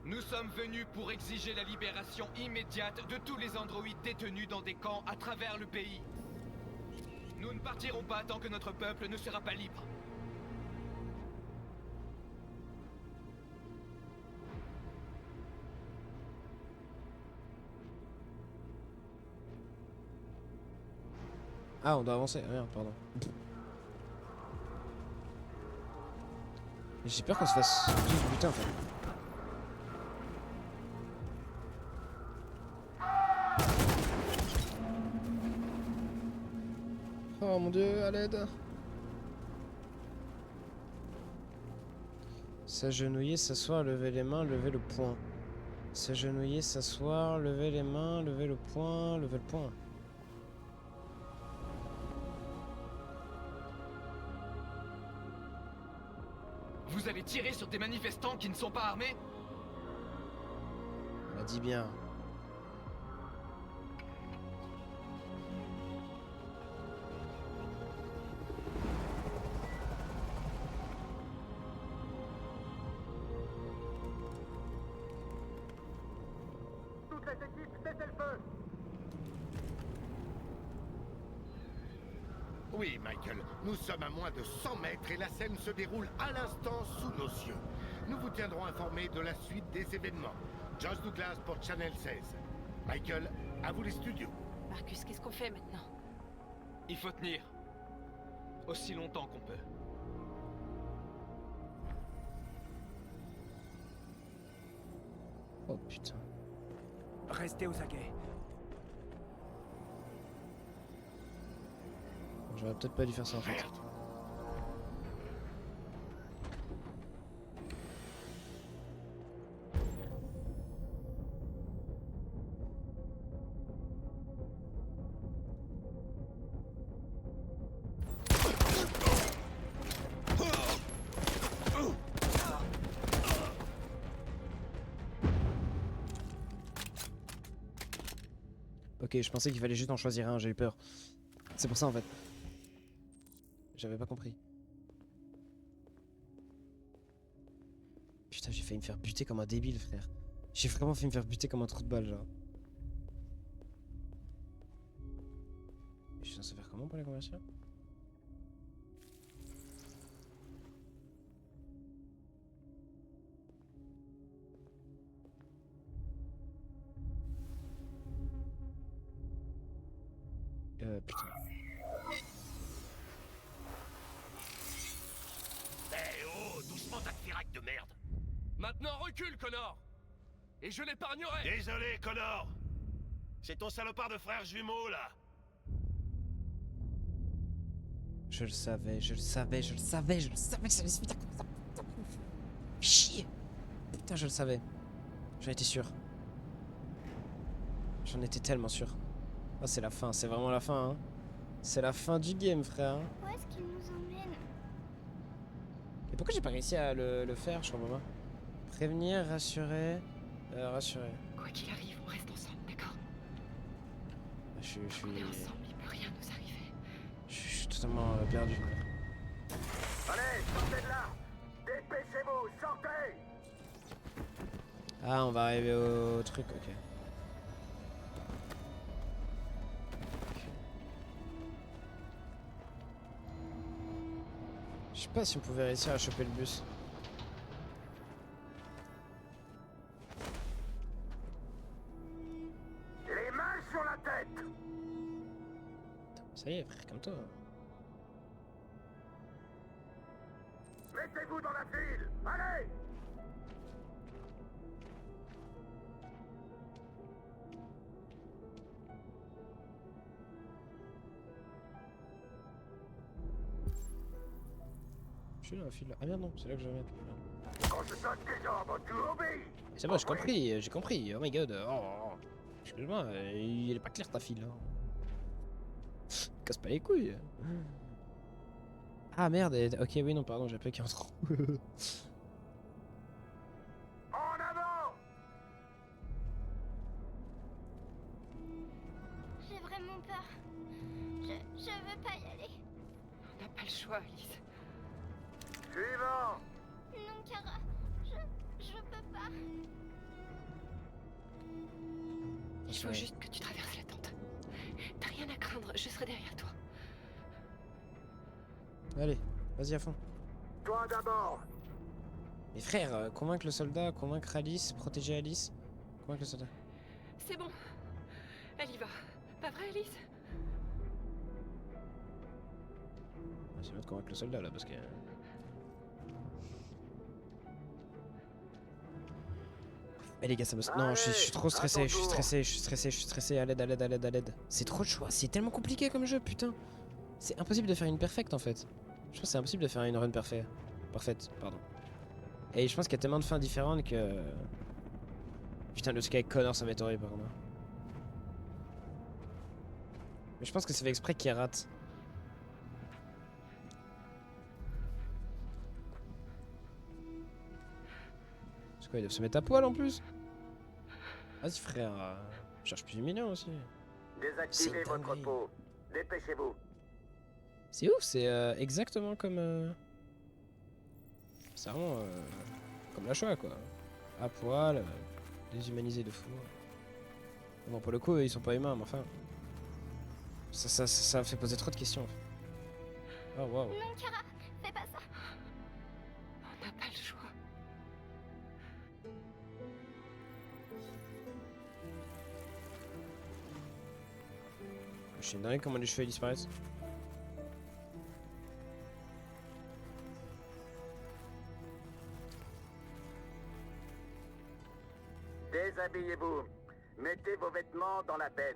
Nous sommes venus pour exiger la libération immédiate de tous les androïdes détenus dans des camps à travers le pays. Nous ne partirons pas tant que notre peuple ne sera pas libre. Ah, on doit avancer. Ah, merde, pardon. J'ai peur qu'on se fasse tous buter en fait. Oh mon dieu, à l'aide. S'agenouiller, s'asseoir, lever les mains, lever le poing. S'agenouiller, s'asseoir, lever les mains, lever le poing, lever le poing. Vous allez tirer sur des manifestants qui ne sont pas armés? On m'a dit bien. Toutes les équipes, cessez le feu. Oui, Michael, nous sommes à moins de 100 mètres et la scène se déroule à l'instant sous nos yeux. Nous vous tiendrons informés de la suite des événements. Josh Douglas pour Channel 16. Michael, à vous les studios. Marcus, qu'est-ce qu'on fait maintenant? Il faut tenir. Aussi longtemps qu'on peut. Oh putain. Restez aux aguets. J'aurais peut-être pas dû faire ça en fait. Ok, je pensais qu'il fallait juste en choisir un, j'ai eu peur. C'est pour ça en fait. J'avais pas compris. Putain, j'ai failli me faire buter comme un débile, frère. J'ai vraiment fait me faire buter comme un trou de balle, genre. Je suis censé faire comment pour les conversions? Putain. Eh oh, doucement ta firac de merde. Maintenant recule, Connor. Et je l'épargnerai. Désolé, Connor. C'est ton salopard de frère jumeau, là. Je le savais, je le savais, je le savais, je le savais que ça allait se finir comme ça. Putain, chier. Putain, je le savais. J'en étais sûr. J'en étais tellement sûr. Oh, c'est la fin, c'est vraiment la fin, hein. C'est la fin du game, frère. Où est-ce qu'il nous emmène? Et pourquoi j'ai pas réussi à le faire, je comprends pas. Prévenir, rassurer, rassurer. Quoi qu'il arrive, on reste ensemble, d'accord? Je suis... On est ensemble, il peut rien nous arriver. Je suis totalement perdu. Allez, sortez de là. Dépêchez-vous, sortez. Ah, on va arriver au truc, ok. Je sais pas si on pouvait réussir à choper le bus. Les mains sur la tête. Ça y est, frère, comme toi. Mettez-vous dans la file. Allez. Je suis dans la file là. Ah merde, non, c'est là que je vais mettre. Quand je donne des ordres, tu obéis. C'est bon, j'ai compris. Oh my god. Oh. Excuse-moi, il est pas clair ta file là. Casse pas les couilles. Ah merde, ok, oui, non, pardon, j'ai appelé qu'il y a un trou. En avant. J'ai vraiment peur. Je veux pas y aller. On n'a pas le choix, Alice. Suivant. Non, Kara. Je peux pas. Il faut juste que tu traverses la tente. T'as rien à craindre, je serai derrière toi. Allez, vas-y à fond. Toi d'abord. Mais frère, convaincre le soldat, convaincre Alice, protéger Alice. Convaincre le soldat. C'est bon. Elle y va. Pas vrai, Alice? Ah, c'est bien de convaincre le soldat là parce que. Eh les gars, ça me. Non, je suis trop stressé, je suis stressé, à l'aide, à l'aide, à l'aide, à l'aide. C'est trop de choix, c'est tellement compliqué comme jeu, putain. C'est impossible de faire une perfecte en fait. Je pense que c'est impossible de faire une run parfaite. Parfaite, pardon. Et je pense qu'il y a tellement de fins différentes que. Putain, le truc avec Connor, ça va être horrible par contre. Mais je pense que c'est fait exprès qu'il rate. C'est quoi, ils doivent se mettre à poil en plus? Vas-y frère, cherche plus humiliant aussi. Désactivez votre peau. Dépêchez-vous. C'est ouf, c'est exactement comme... C'est vraiment comme la Shoah quoi. À poil, déshumanisé de fou. Bon pour le coup ils sont pas humains mais enfin... Ça fait poser trop de questions. Oh waouh. Non, Kara, fais pas ça. On n'a pas le choix. Je suis dingue comment les cheveux disparaissent. Déshabillez-vous. Mettez vos vêtements dans la benne.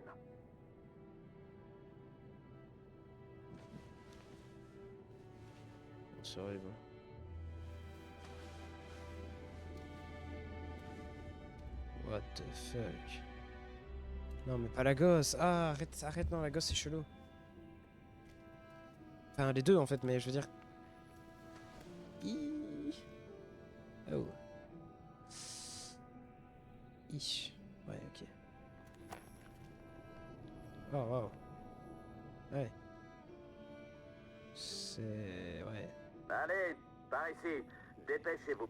C'est horrible. What the fuck. Non mais pas la gosse. Ah arrête, arrête, non la gosse c'est chelou. Enfin les deux en fait mais je veux dire. Oh. Ouais ok. Oh wow. Ouais. C'est... ouais. Allez, par ici. Dépêchez-vous.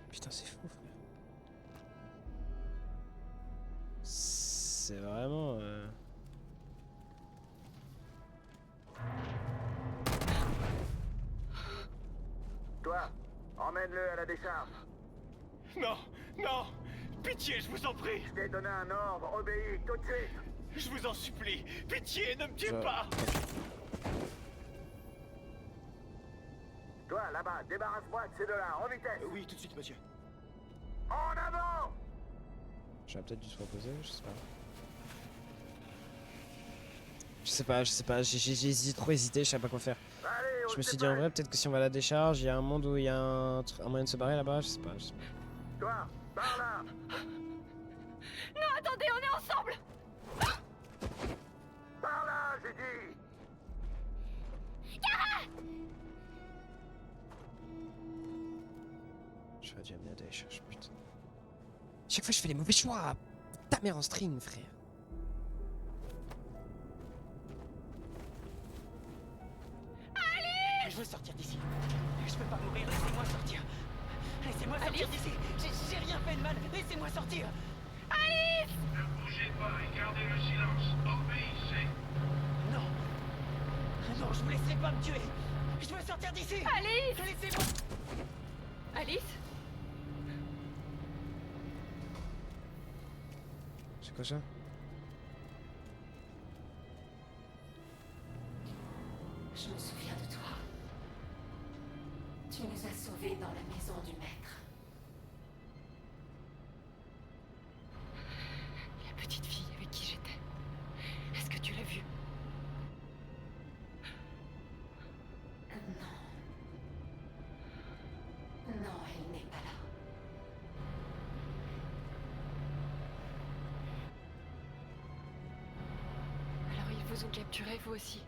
Putain c'est fou frère. C'est vraiment... Toi, emmène-le à la décharge. Non, non. Pitié, je vous en prie. Je t'ai donné un ordre, obéis tout de suite. Je vous en supplie. Pitié, ne me tuez pas. Toi, là-bas, débarrasse-moi de ces deux-là, en vitesse. Oui, tout de suite, monsieur. En avant. J'aurais peut-être dû se reposer, je sais pas, j'ai trop hésité, je savais pas quoi faire. Allez, Je me suis dit en vrai, peut-être que si on va à la décharge, il y a un monde où il y a un moyen de se barrer là-bas, je sais pas. Toi, par là. Non, attendez, on est ensemble. Par là, j'ai dit. J'aurais dû amener à la décharge, putain. Chaque fois je fais les mauvais choix. Ta mère en string, frère. Je veux sortir d'ici. Je peux pas mourir, laissez-moi sortir. Laissez-moi sortir d'ici. J'ai rien fait de mal, laissez-moi sortir. Alice! Ne bougez pas et gardez le silence. Obéissez. Non. Non, je vous laisserai pas me tuer. Je veux sortir d'ici. Alice! Laissez-moi. Alice? C'est quoi ça? Je me souviens de toi. Tu nous as sauvés dans la maison du maître. La petite fille avec qui j'étais. Est-ce que tu l'as vue? Non. Non, elle n'est pas là. Alors ils vous ont capturé, vous aussi?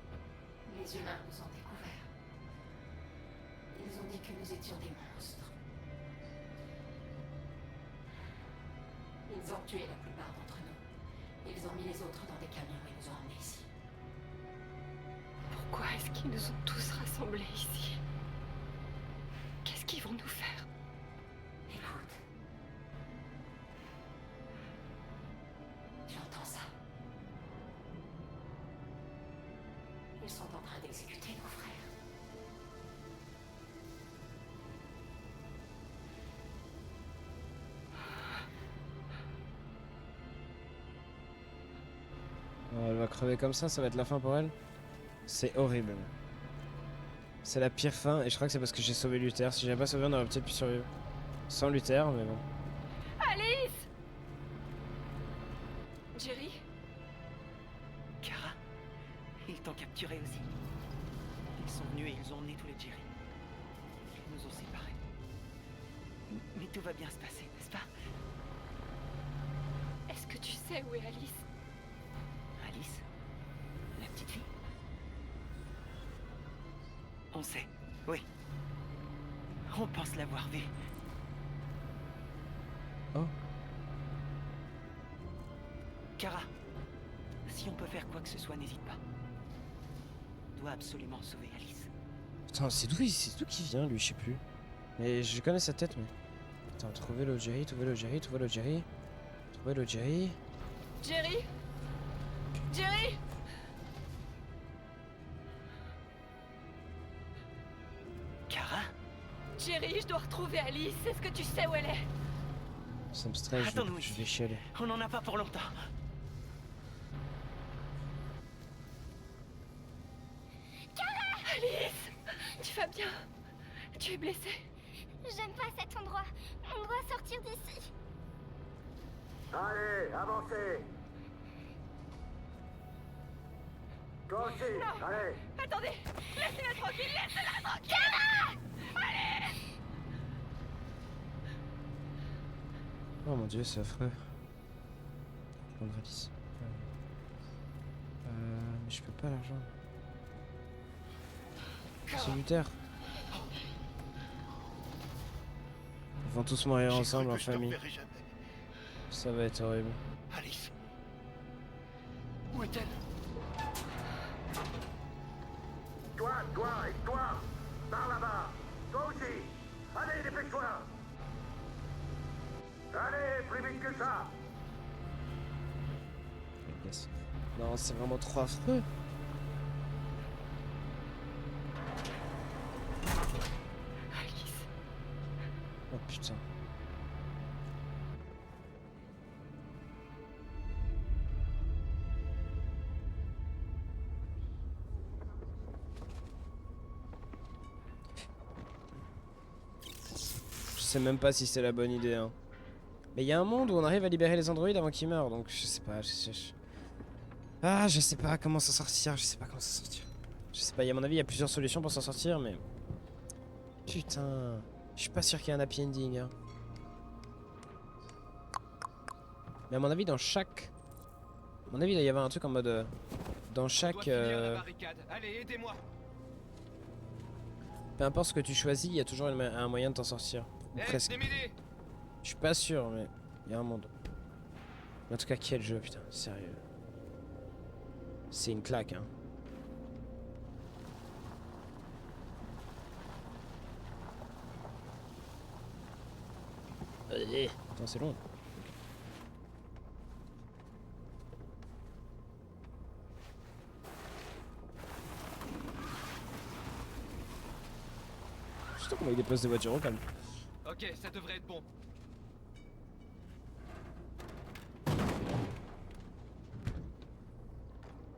Les humains nous ont découverts. Ils ont dit que nous étions des monstres. Ils ont tué la plupart d'entre nous. Ils ont mis les autres dans des camions et nous ont emmenés ici. Pourquoi est-ce qu'ils nous ont tous rassemblés ici? Qu'est-ce qu'ils vont nous faire? Écoute. J'entends ça. Ils sont en train d'exécuter nos frères. crever comme ça va être la fin pour elle. C'est horrible. C'est la pire fin et je crois que c'est parce que j'ai sauvé Luther. Si j'avais pas sauvé, on aurait peut-être pu survivre. Sans Luther, mais bon. Alice! Jerry? Kara? Ils t'ont capturé aussi. Ils sont venus et ils ont emmené tous les Jerry. Ils nous ont séparés. Mais tout va bien se passer, n'est-ce pas? Est-ce que tu sais où est Alice? Alice? La petite fille? On sait, oui. On pense l'avoir vue. Oh. Kara, si on peut faire quoi que ce soit, n'hésite pas. On doit absolument sauver Alice. Putain, c'est d'où qui vient lui, je sais plus. Mais je connais sa tête, mais. Attends, trouver le Jerry, trouver le Jerry, trouver le Jerry. Trouver le Jerry. Jerry? Jerry? Kara? Jerry, je dois retrouver Alice. Est-ce que tu sais où elle est? Ça me stresse, Attends-nous je ici. vais chialer. On n'en a pas pour longtemps. Alice! Tu vas bien? Tu es blessée? J'aime pas cet endroit. On doit sortir d'ici. Allez, avancez. Toi aussi, Non. allez. Attendez! Laissez-la tranquille! Laissez-la tranquille! Allez! Oh mon dieu, c'est affreux. Prendre Alice. Mais je peux pas la rejoindre. C'est Luther. Ils vont tous mourir ensemble en famille. Ça va être horrible. Alice. Où est-elle? Toi, et toi. Par là-bas. Toi aussi. Allez, dépêche-toi. Allez, plus vite que ça. Yes. Non, c'est vraiment trop affreux. Alice. Oh putain. Je sais même pas si c'est la bonne idée, hein. Mais il y a un monde où on arrive à libérer les androïdes avant qu'ils meurent, donc je sais pas, Ah, je sais pas comment s'en sortir, je sais pas comment s'en sortir. Je sais pas, à mon avis, il y a plusieurs solutions pour s'en sortir, mais... Putain, je suis pas sûr qu'il y ait un happy ending, hein. Mais à mon avis, dans chaque... À mon avis, il doit y avoir un truc en mode... Dans chaque... Allez, aidez-moi. Peu importe ce que tu choisis, il y a toujours un moyen de t'en sortir. Ou presque. Je suis pas sûr, mais il y a un monde. Mais en tout cas, quel jeu, putain, sérieux. C'est une claque, hein. Allez. Attends, c'est long. Surtout qu'on met des places de voiture au calme. Ok, ça devrait être bon.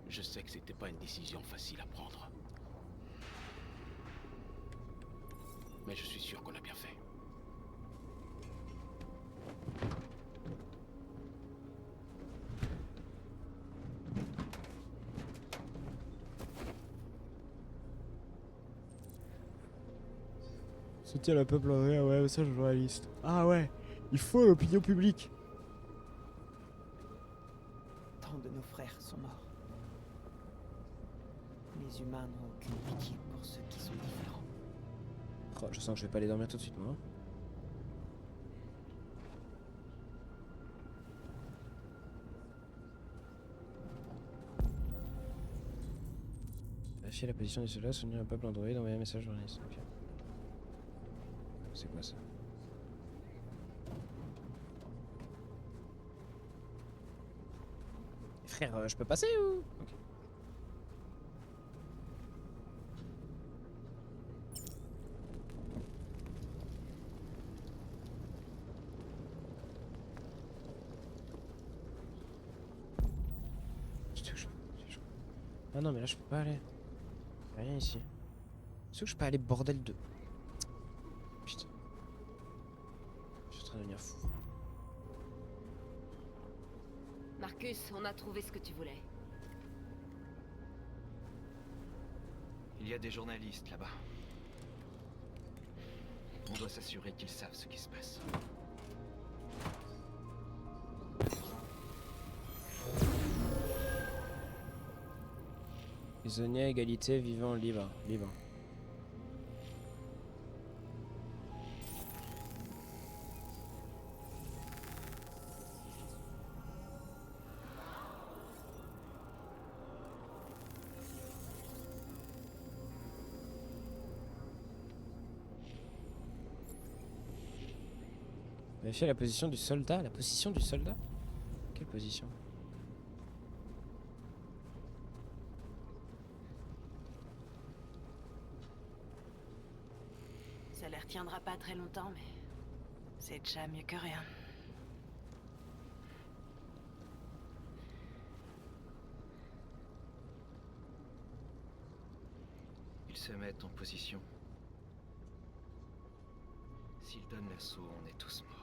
Je sais que c'était pas une décision facile à prendre. Mais je suis sûr qu'on a bien fait. Soutien le peuple andré, ouais, message journaliste. Ah ouais, il faut l'opinion publique. Tant de nos frères sont morts. Les humains n'ont aucune pitié pour ceux qui sont différents. Oh, je sens que je vais pas aller dormir tout de suite, moi. Vérifier la position du soldat, soutenir le peuple android, envoyer un message journaliste. Ok. C'est quoi ça? Frère, je peux passer ou? Ok. Ah non mais là je peux pas aller. Y'a rien ici. Est-ce que je peux aller bordel de... Putain. Je suis en train de devenir fou. Marcus, on a trouvé ce que tu voulais. Il y a des journalistes là-bas. On doit s'assurer qu'ils savent ce qui se passe. Prisonnier, égalité, vivant, libre. Libre. Vérifier la position du soldat. La position du soldat? Quelle position? Ça les retiendra pas très longtemps, mais c'est déjà mieux que rien. Ils se mettent en position. S'ils donnent l'assaut, on est tous morts.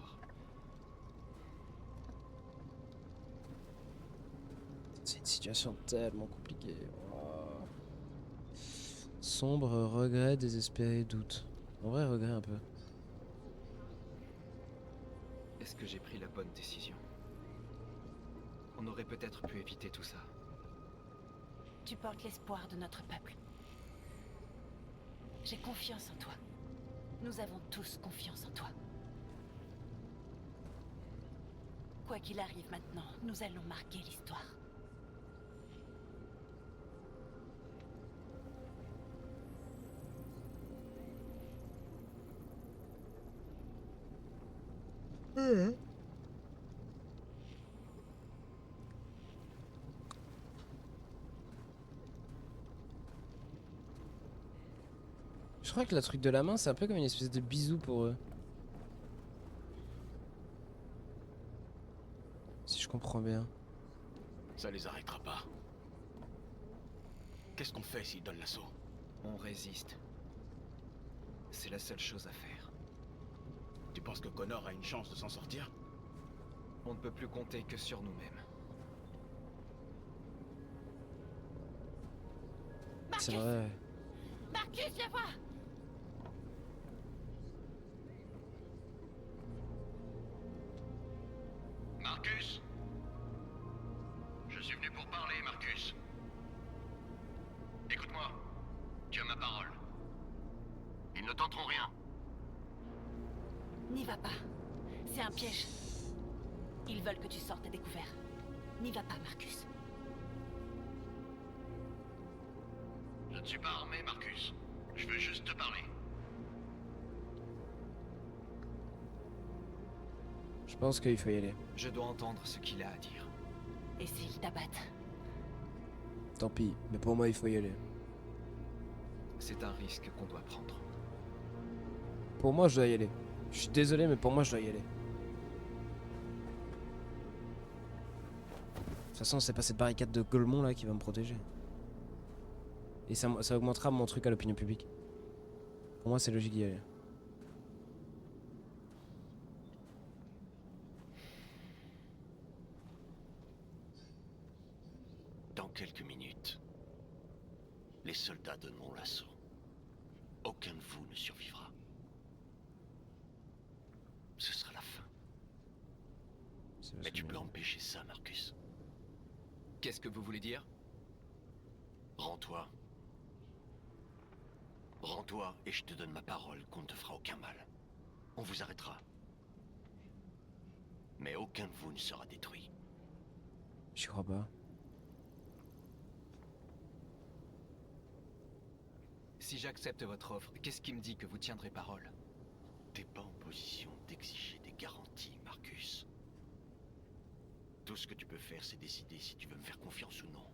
C'est une situation tellement compliquée. Oh. Sombre, regret, désespéré, doute. En vrai, regret un peu. Est-ce que j'ai pris la bonne décision? On aurait peut-être pu éviter tout ça. Tu portes l'espoir de notre peuple. J'ai confiance en toi. Nous avons tous confiance en toi. Quoi qu'il arrive maintenant, nous allons marquer l'histoire. Je crois que le truc de la main, c'est un peu comme une espèce de bisou pour eux. Si je comprends bien. Ça les arrêtera pas. Qu'est-ce qu'on fait s'ils donnent l'assaut? On résiste. C'est la seule chose à faire. Tu penses que Connor a une chance de s'en sortir? On ne peut plus compter que sur nous-mêmes. C'est vrai. Marcus, viens voir! Marcus? Je suis venu pour parler, Marcus. Écoute-moi, tu as ma parole. Ils ne tenteront rien. N'y va pas. C'est un piège. Ils veulent que tu sortes à découvert. N'y va pas, Marcus. Je ne suis pas armé, Marcus. Je veux juste te parler. Je pense qu'il faut y aller. Je dois entendre ce qu'il a à dire. Et s'ils t'abattent? Tant pis, mais pour moi il faut y aller. C'est un risque qu'on doit prendre. Pour moi je dois y aller. Je suis désolé mais pour moi je dois y aller. De toute façon c'est pas cette barricade de Golemont là qui va me protéger. Et ça augmentera mon truc à l'opinion publique. Pour moi c'est logique d'y aller. Dans quelques minutes, les soldats donneront l'assaut. Aucun de vous ne survivra. Ce sera la fin. Mais tu peux empêcher ça, Marcus. Qu'est-ce que vous voulez dire? Rends-toi. Rends-toi et je te donne ma parole qu'on ne te fera aucun mal. On vous arrêtera. Mais aucun de vous ne sera détruit. J'y crois pas. Si j'accepte votre offre, qu'est-ce qui me dit que vous tiendrez parole? T'es pas en position d'exiger des garanties, Marcus. Tout ce que tu peux faire, c'est décider si tu veux me faire confiance ou non.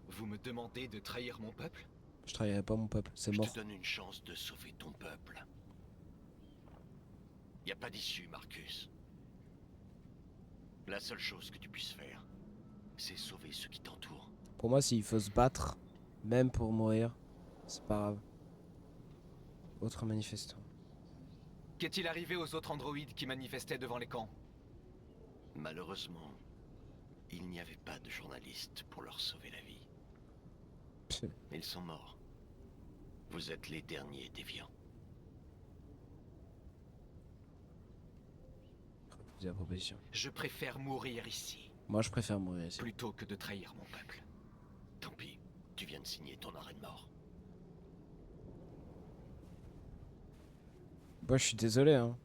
Vous me demandez de trahir mon peuple? Je trahirai pas mon peuple, c'est Je mort. te donne une chance de sauver ton peuple. Y a pas d'issue, Marcus. La seule chose que tu puisses faire, c'est sauver ceux qui t'entourent. Pour moi, s'il faut se battre, même pour mourir, c'est pas grave. Autre manifestant. Qu'est-il arrivé aux autres androïdes qui manifestaient devant les camps? Malheureusement, il n'y avait pas de journalistes pour leur sauver la vie. Ils sont morts. Vous êtes les derniers déviants. La proposition. Je préfère mourir ici. Moi, je préfère mourir ici. Plutôt que de trahir mon peuple. Tant pis, tu viens de signer ton arrêt de mort. Moi, je suis désolé, hein.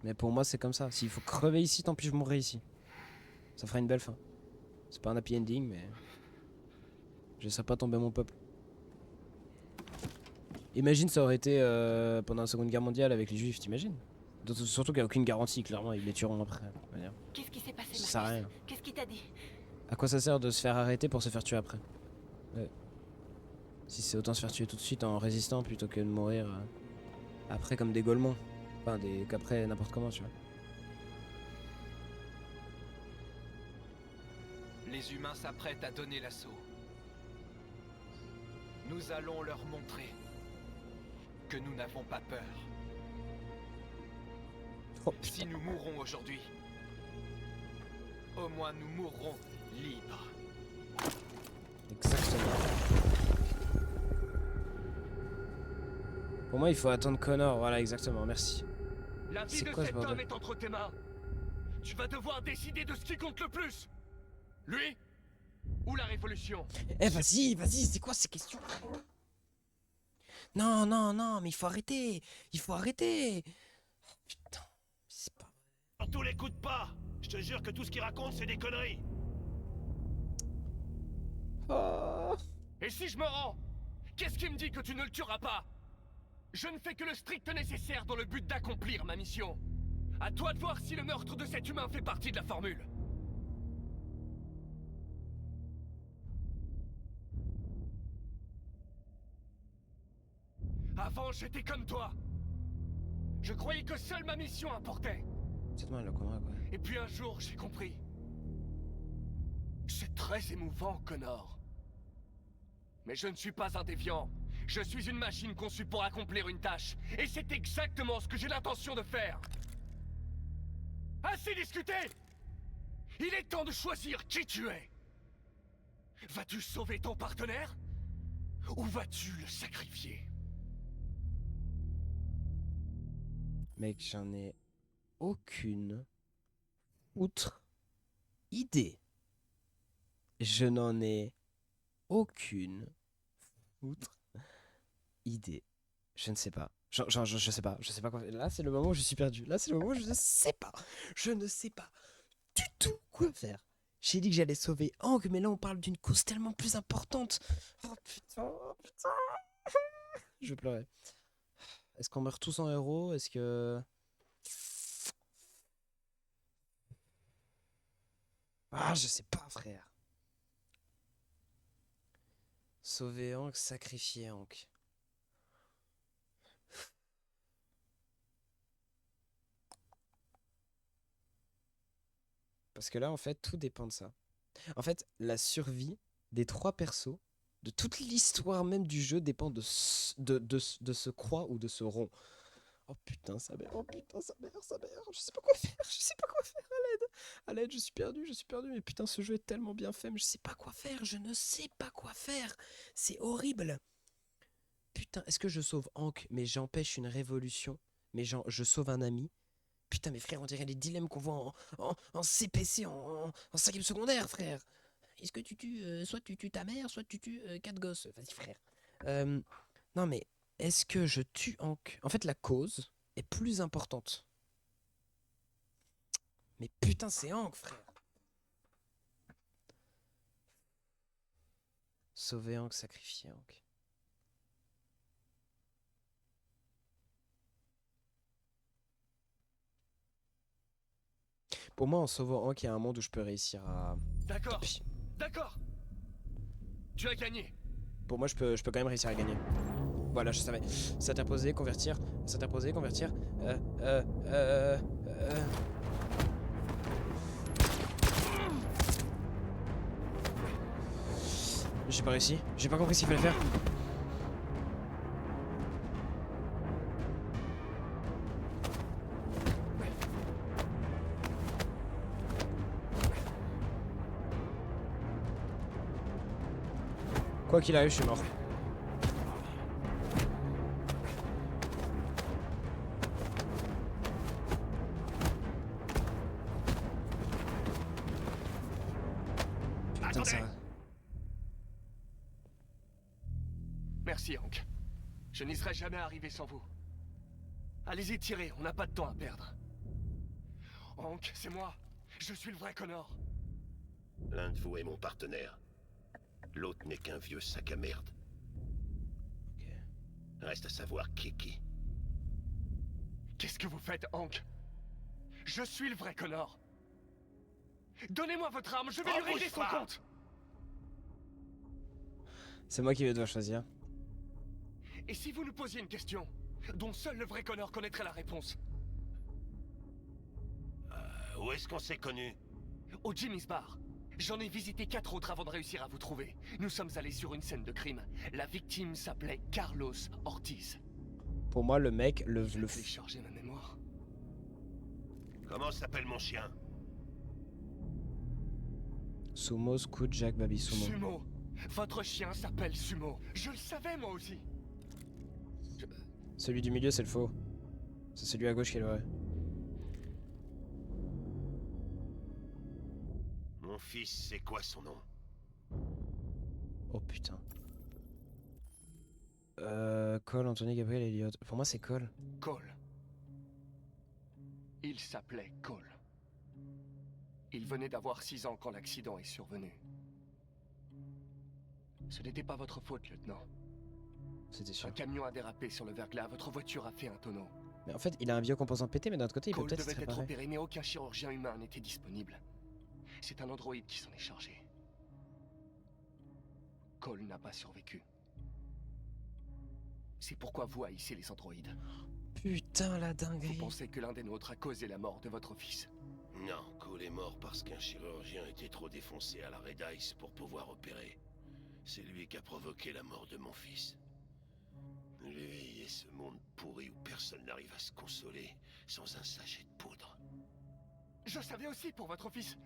Mais pour moi, c'est comme ça. S'il faut crever ici, tant pis, je mourrai ici. Ça fera une belle fin. C'est pas un happy ending, mais... je laisserai pas tomber mon peuple. Imagine, ça aurait été pendant la Seconde Guerre mondiale avec les Juifs, t'imagines? Surtout qu'il n'y a aucune garantie, clairement, ils les tueront après. Qu'est-ce qui s'est passé, Ça sert à rien. Qu'est-ce qu'il t'a dit? À quoi ça sert de se faire arrêter pour se faire tuer après? Ouais. Si c'est autant se faire tuer tout de suite en résistant plutôt que de mourir après comme des Gaulemons. Enfin, qu'après n'importe comment, tu vois. Les humains s'apprêtent à donner l'assaut. Nous allons leur montrer que nous n'avons pas peur. Oh, si nous mourrons aujourd'hui, au moins nous mourrons libres. Exactement. Pour moi, il faut attendre Connor. Voilà, exactement. Merci. La vie de cet homme est entre tes mains. Tu vas devoir décider de ce qui compte le plus. Lui ou la révolution? Eh, vas-y, c'est quoi ces questions? Non, non, non, mais il faut arrêter. Il faut arrêter. Oh, putain, c'est pas... Surtout l'écoute pas. Je te jure que tout ce qu'il raconte, c'est des conneries. Oh. Et si je me rends, qu'est-ce qui me dit que tu ne le tueras pas? Je ne fais que le strict nécessaire dans le but d'accomplir ma mission. À toi de voir si le meurtre de cet humain fait partie de la formule. Avant, j'étais comme toi. Je croyais que seule ma mission importait. C'est moi le commun, quoi. Et puis un jour, j'ai compris. C'est très émouvant, Connor. Mais je ne suis pas un déviant. Je suis une machine conçue pour accomplir une tâche. Et c'est exactement ce que j'ai l'intention de faire. Assez discuté! Il est temps de choisir qui tu es. Vas-tu sauver ton partenaire? Ou vas-tu le sacrifier? Mec, j'en ai aucune idée. Je n'en ai aucune idée. Je ne sais pas. Je sais pas. Je sais pas quoi faire. Là, c'est le moment où je suis perdu. Là, c'est le moment où je ne sais pas. Je ne sais pas du tout quoi faire. J'ai dit que j'allais sauver Hank, mais là, on parle d'une cause tellement plus importante. Oh putain, oh putain. Je pleurais. Est-ce qu'on meurt tous en héros? Est-ce que... Ah, je sais pas, frère. Sauver Hank, sacrifier Hank. Parce que là, en fait, tout dépend de ça. En fait, la survie des 3 persos, de toute l'histoire même du jeu, dépend de ce croix ou de ce rond. Oh putain, sa mère, oh putain, sa mère. Je sais pas quoi faire, à l'aide, je suis perdu, mais putain, ce jeu est tellement bien fait, mais je sais pas quoi faire, je ne sais pas quoi faire. C'est horrible. Putain, est-ce que je sauve Hank, mais j'empêche une révolution, mais je sauve un ami? Putain, mais frère, on dirait les dilemmes qu'on voit en CPC, en 5e secondaire, frère. Est-ce que tu tues, soit tu tues ta mère, soit tu tues 4 gosses? Vas-y, frère. Non, mais est-ce que je tue Hank? En fait, la cause est plus importante. Mais putain, c'est Hank, frère. Sauver Hank, sacrifier Hank. Pour moi, en sauvant Hank, il y a un monde où je peux réussir à... D'accord, d'accord. Tu as gagné. Pour moi, je peux quand même réussir à gagner. Voilà, je savais. S'interposer, convertir. S'interposer, convertir. J'ai pas réussi. J'ai pas compris ce qu'il fallait faire. Quoi qu'il arrive, je suis mort. Putain, ça... Merci, Hank. Je n'y serais jamais arrivé sans vous. Allez-y, tirez, on n'a pas de temps à perdre. Hank, c'est moi. Je suis le vrai Connor. L'un de vous est mon partenaire. L'autre n'est qu'un vieux sac à merde. Reste à savoir qui est qui. Qu'est-ce que vous faites, Hank? Je suis le vrai Connor. Donnez-moi votre arme, je vais lui régler son compte. C'est moi qui vais devoir choisir. Et si vous nous posiez une question, dont seul le vrai Connor connaîtrait la réponse? Où est-ce qu'on s'est connus? Au Jimmy's Bar. J'en ai visité 4 autres avant de réussir à vous trouver. Nous sommes allés sur une scène de crime. La victime s'appelait Carlos Ortiz. Pour moi, le mec, le chargé ma mémoire. Comment s'appelle mon chien? Sumo, Scoot, Jack, Baby Sumo. Sumo. Votre chien s'appelle Sumo. Je le savais moi aussi. Celui du milieu, c'est le faux. C'est celui à gauche qui est le vrai. Mon fils, c'est quoi son nom? Oh putain. Cole, Anthony, Gabriel, Elliot. Pour moi, c'est Cole. Cole. Il s'appelait Cole. Il venait d'avoir 6 ans quand l'accident est survenu. Ce n'était pas votre faute, lieutenant. C'était sûr. Un camion a dérapé sur le verglas, votre voiture a fait un tonneau. Mais en fait, il a un biocomposant pété, mais d'un autre côté, il peut Cole peut-être se devait être réparer. opéré, mais aucun chirurgien humain n'était disponible. C'est un androïde qui s'en est chargé. Cole n'a pas survécu. C'est pourquoi vous haïssez les androïdes. Putain, la dinguerie. Vous pensez que l'un des nôtres a causé la mort de votre fils? Non, Cole est mort parce qu'un chirurgien était trop défoncé à la Red Ice pour pouvoir opérer. C'est lui qui a provoqué la mort de mon fils. Lui et ce monde pourri où personne n'arrive à se consoler sans un sachet de poudre. Je savais aussi pour votre fils.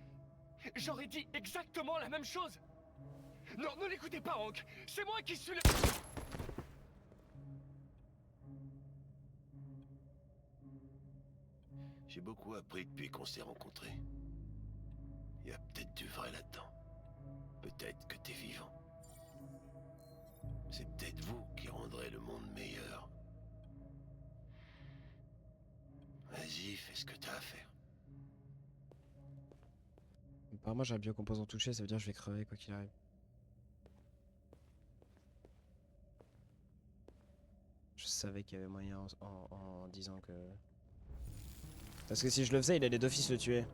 J'aurais dit exactement la même chose. Non, ne l'écoutez pas, Hank. C'est moi qui suis le... J'ai beaucoup appris depuis qu'on s'est rencontrés. Il y a peut-être du vrai là-dedans. Peut-être que t'es vivant. C'est peut-être vous qui rendrez le monde meilleur. Vas-y, fais ce que t'as à faire. Par moi, j'ai un biocomposant touché, ça veut dire que je vais crever quoi qu'il arrive. Je savais qu'il y avait moyen en disant que... Parce que si je le faisais, il allait d'office le tuer.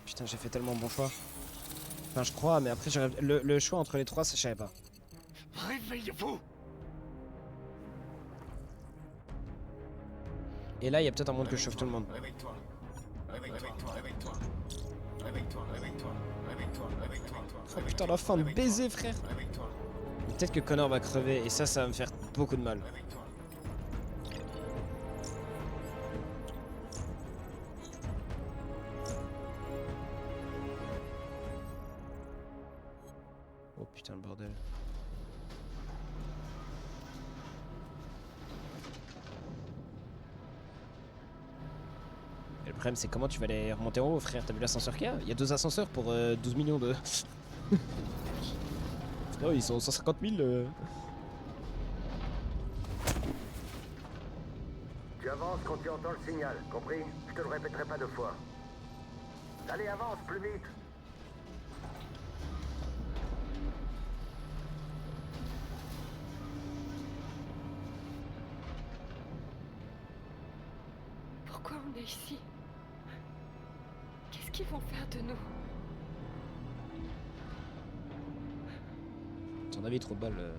Putain, j'ai fait tellement bon choix. Enfin, je crois, mais après, le choix entre les trois, ça, je savais pas. Réveillez-vous! Et là, il y a peut-être un monde que je chauffe tout le monde. Réveille-toi. Réveille-toi, réveille-toi. Réveille-toi, réveille-toi, réveille-toi, réveille-toi. Oh putain, la fin de baiser, frère! Peut-être que Connor va crever, et ça va me faire beaucoup de mal. Oh putain, le bordel. Et le problème, c'est comment tu vas aller remonter en haut, frère? T'as vu l'ascenseur qu'il y a? Il y a 2 ascenseurs pour 12 millions de... Oh, ils sont 150 000. Tu avances quand tu entends le signal, compris? Je te le répéterai pas 2 fois. Allez, avance, plus vite! Pourquoi on est ici? Qu'est-ce qu'ils vont faire de nous? Ton avis, trop de balles.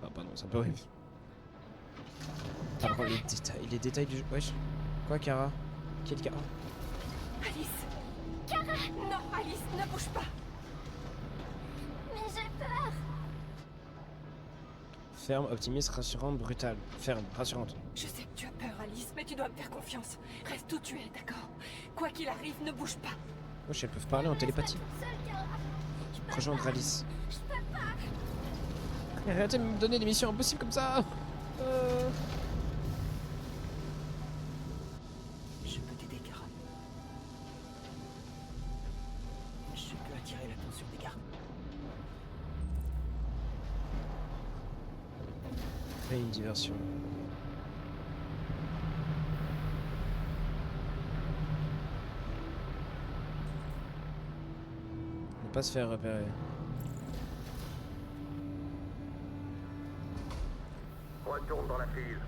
Ah, pardon, ça peut arriver. Par contre, les détails du jeu. Wesh. Quoi, Kara? Quel Kara? Alice! Kara! Non, Alice, ne bouge pas! peur. Ferme, optimiste, rassurante, brutale. Ferme, rassurante. Je sais que tu as peur, Alice, mais tu dois me faire confiance. Reste où tu es, d'accord? Quoi qu'il arrive, ne bouge pas. Wesh, elles peuvent parler en télépathie. Rejoindre Alice. Je peux pas. Arrêtez de me donner des missions impossibles comme ça. Je peux t'aider, Kara. Je peux attirer l'attention des gardes. Fais une diversion. Ne pas se faire repérer. Retourne dans la file.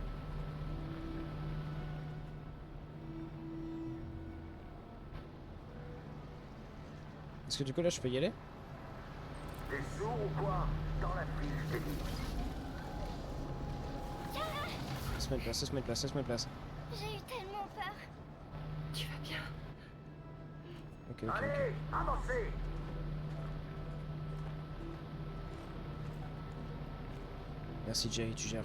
Est-ce que du coup là je peux y aller? T'es sourd ou quoi? Dans la file, je t'ai dit. Laisse-moi une place, laisse-moi une place, laisse-moi une place. J'ai eu tellement peur. Tu vas bien? Ok, ok, Allez, ok. avancez. Merci Jerry, tu gères.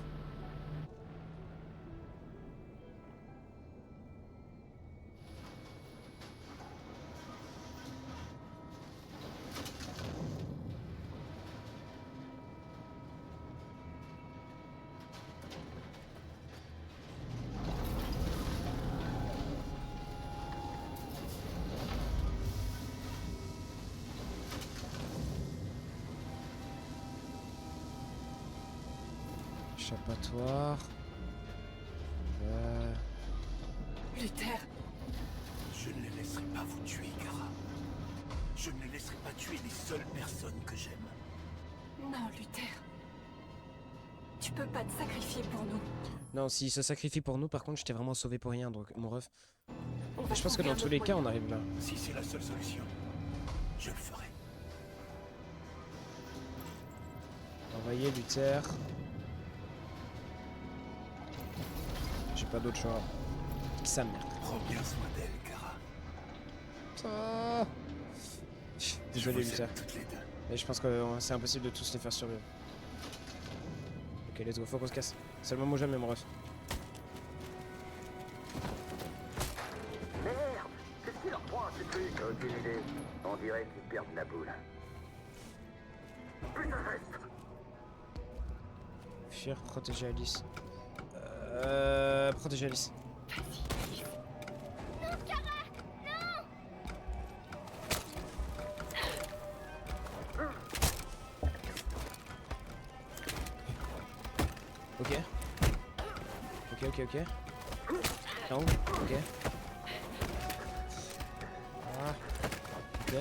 Échappatoire. Luther. Je ne les laisserai pas vous tuer, Kara. Je ne les laisserai pas tuer les seules personnes que j'aime. Non, Luther. Tu peux pas te sacrifier pour nous. Non, s'il se sacrifie pour nous, par contre, je t'ai vraiment sauvé pour rien, donc mon ref. On va Je pense que trouver dans un tous autre les cas, moyen. on arrive là. Si c'est la seule solution, je le ferai. Envoyer Luther. J'ai pas d'autre choix. Sa mère. Prends bien soin d'elle, Kara. Ah. Désolé Je vous Luther. aime toutes les deux. Mais je pense que c'est impossible de tous les faire survivre. Ok, let's go, faut qu'on se casse. C'est le moment ou jamais, mon ref. Merde! Qu'est-ce qui leur prend à ces trucs? Aucune idée. On dirait qu'ils perdent la boule. Plus de reste! Fuir, protéger Alice. Protéger Alice. Non, Kara, non. Ok. Ok. Non, ok. Ah. Ok.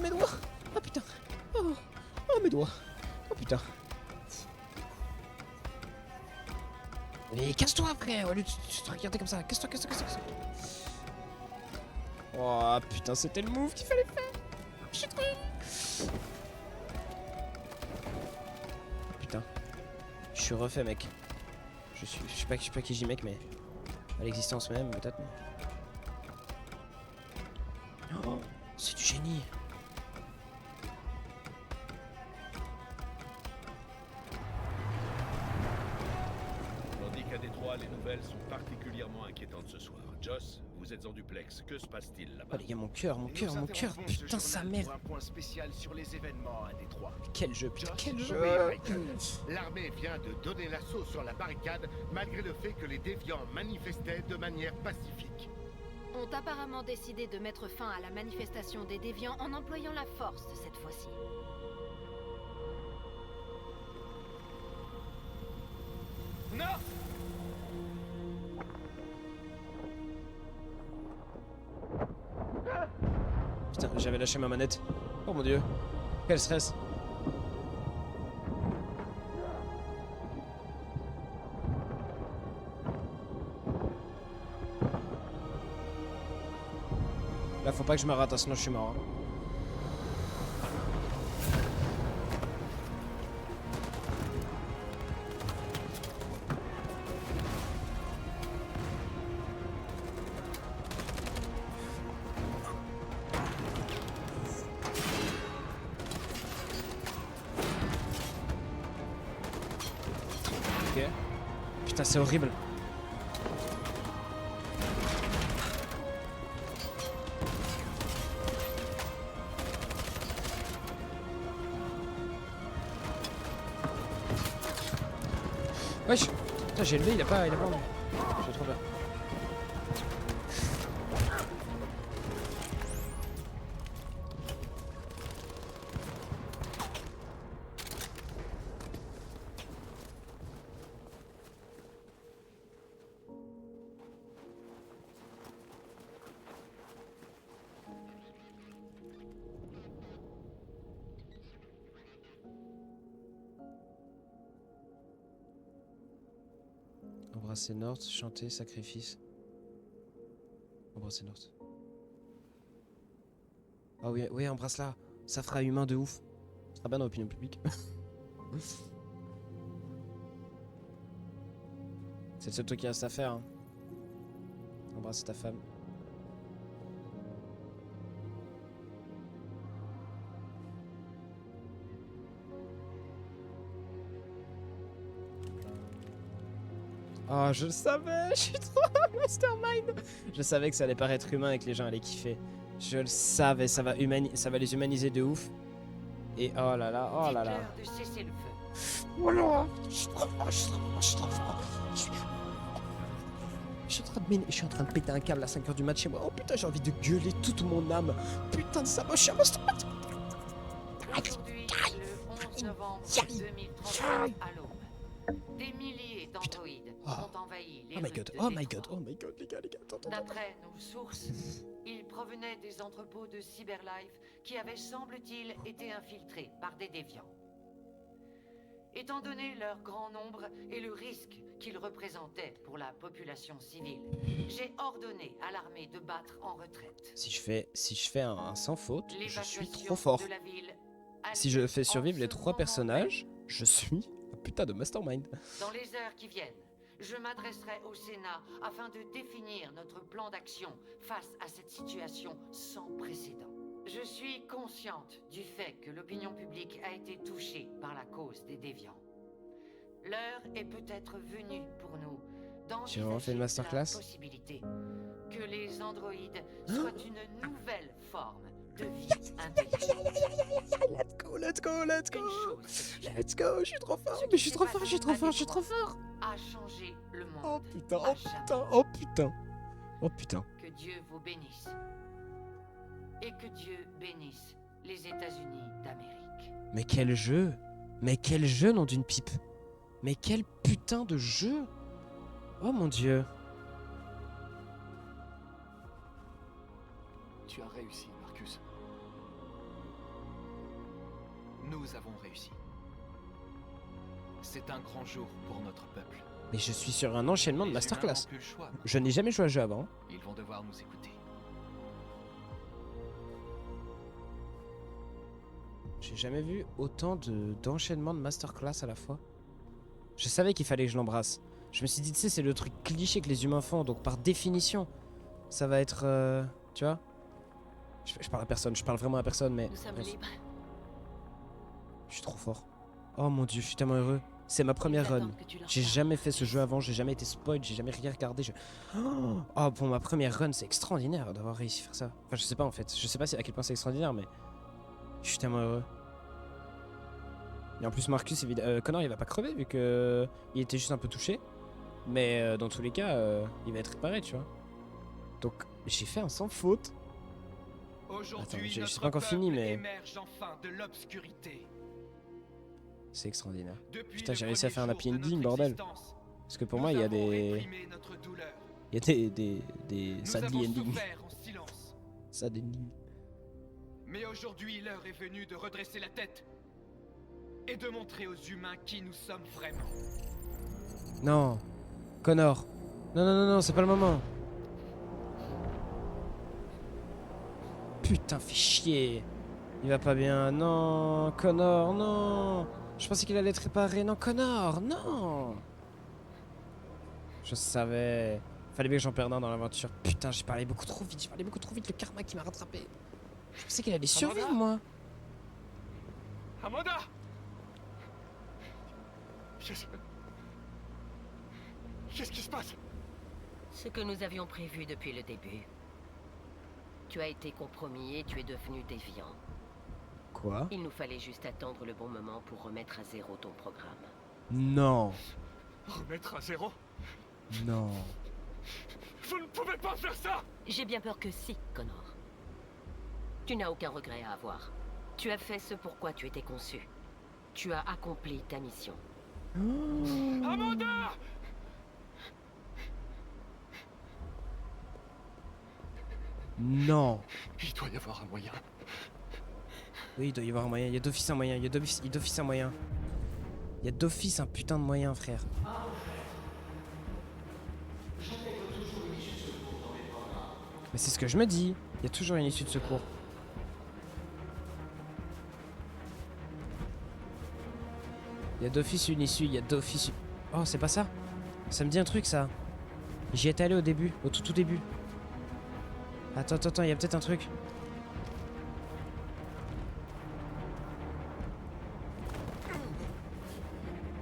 Mes doigts. Oh putain. Oh mes doigts. Oh putain. Mais casse-toi après, au lieu de te regarder comme ça. Casse-toi. Oh putain, c'était le move qu'il fallait faire. Je suis trop nul. Putain. Je suis refait, mec. Je sais pas qui j'y mec, mais à l'existence même, peut-être. Mais... Oh, c'est du génie. Tandis qu'à Détroit, les nouvelles sont particulièrement inquiétantes ce soir. Joss, vous êtes en duplex. Que se passe-t-il là-bas? Oh les gars, mon cœur, putain sa mère. Un point spécial sur les événements à Détroit. Quel jeu, putain, quel jeu. L'armée vient de donner l'assaut sur la barricade malgré le fait que les déviants manifestaient de manière pacifique. Ont apparemment décidé de mettre fin à la manifestation des déviants en employant la force cette fois-ci. Non! Putain, j'avais lâché ma manette. Oh mon dieu. Quel stress. Là, faut pas que je me rate, sinon je suis mort. Hein. Putain, c'est horrible. Wesh. Putain, j'ai levé, il a pas. J'ai trop peur. Embrasser North, chanter, sacrifice. Embrasser North. Ah oui, oui, embrasse-la. Ça fera humain de ouf. Ça sera bien dans l'opinion publique. C'est le seul truc qu'il reste à faire. Hein. Embrasse ta femme. Oh, je le savais, je suis trop mastermind. Je savais que ça allait paraître humain et que les gens allaient kiffer. Je le savais, ça va les humaniser de ouf. Et oh là là, oh là là. De cesser le feu. Oh là, je suis trop fort, je suis en train de péter un câble à 5h du mat chez moi. Oh putain, j'ai envie de gueuler toute mon âme. Putain de ça, moi je suis un monstre. Aujourd'hui, le 11 novembre 2033 à l'aube, des milliers d'androïdes ont envahi les Oh my rues god, de oh my Détroit. god, oh my god, les gars, attends. D'après nos sources, ils provenaient des entrepôts de Cyberlife qui avaient, semble-t-il, été infiltrés par des déviants. Étant donné leur grand nombre et le risque qu'ils représentaient pour la population civile, j'ai ordonné à l'armée de battre en retraite. Si je fais un sans faute, je suis L'évacuation trop fort. de la ville a Si lieu je fais en survivre les ce 3 moment personnages, je suis un putain de mastermind. Dans les heures qui viennent, je m'adresserai au Sénat afin de définir notre plan d'action face à cette situation sans précédent. Je suis consciente du fait que l'opinion publique a été touchée par la cause des déviants. L'heure est peut-être venue pour nous J'ai vraiment fait une d'envisager la masterclass. possibilité que les androïdes soient une nouvelle forme de vie intelligente. Let's go, je suis trop fort, mais je suis trop fort. A changé le monde. Oh putain, à oh jamais. putain, oh putain. Oh putain. Que Dieu vous bénisse. Et que Dieu bénisse les États-Unis d'Amérique. Mais quel jeu, nom d'une pipe. Mais quel putain de jeu. Oh mon dieu. Tu as réussi, Marcus. Nous avons réussi. C'est un grand jour pour notre peuple. Mais je suis sur un enchaînement de Les humains masterclass. n'ont plus le choix. Je n'ai jamais joué à jeu avant. Ils vont devoir nous écouter. J'ai jamais vu autant d'enchaînement de masterclass à la fois. Je savais qu'il fallait que je l'embrasse. Je me suis dit, tu sais, c'est le truc cliché que les humains font, donc par définition, ça va être... tu vois, je parle à personne, je parle vraiment à personne, mais... Nous sommes bref. libres. Je suis trop fort. Oh mon dieu, je suis tellement heureux. C'est ma première Ils run. attendent que tu leur J'ai parles. jamais fait ce jeu avant, j'ai jamais été spoil, j'ai jamais rien regardé. Oh, pour ma première run, c'est extraordinaire d'avoir réussi à faire ça. Enfin, je sais pas en fait. Je sais pas à quel point c'est extraordinaire, mais... Je suis tellement heureux. Et en plus, Marcus, Connor, il va pas crever vu que il était juste un peu touché. Mais dans tous les cas, il va être réparé, tu vois. Donc, j'ai fait un sans faute. Attends, Aujourd'hui, c'est notre pas encore fini, peuple mais émerge enfin de l'obscurité. c'est extraordinaire. Depuis Putain, le j'ai réussi à premier faire un jour happy de ending, notre bordel. existence, Parce que pour nous moi, il y a avons des... réprimé notre douleur. Il y a des Nous sadly avons endings. souffert en silence. Sad ending. Mais aujourd'hui, l'heure est venue de redresser la tête et de montrer aux humains qui nous sommes vraiment. Non. Connor. Non, c'est pas le moment. Putain, fais chier. Il va pas bien. Non, Connor, non. Je pensais qu'il allait être réparé. Non, Connor, non. Je savais. Fallait bien que j'en perde un dans l'aventure. Putain, j'ai parlé beaucoup trop vite. Le karma qui m'a rattrapé. Je pensais qu'il allait survivre, moi. Amanda! Qu'est-ce qui se passe? Ce que nous avions prévu depuis le début. Tu as été compromis et tu es devenu déviant. Quoi? Il nous fallait juste attendre le bon moment pour remettre à zéro ton programme. Non. Remettre à zéro? Non. Vous ne pouvez pas faire ça! J'ai bien peur que si, Connor. Tu n'as aucun regret à avoir. Tu as fait ce pourquoi tu étais conçu. Tu as accompli ta mission. Amanda! Non. Il doit y avoir un moyen. Oui, il doit y avoir un moyen. Il y a d'office un moyen. Il y a d'office un moyen. Il y a d'office un putain de moyen, frère. Mais c'est ce que je me dis. Il y a toujours une issue de secours. Il y a d'office une issue. Il y a d'office... Oh, c'est pas ça? Ça me dit un truc, ça. J'y étais allé au début. Au tout début. Attends, il y a peut-être un truc.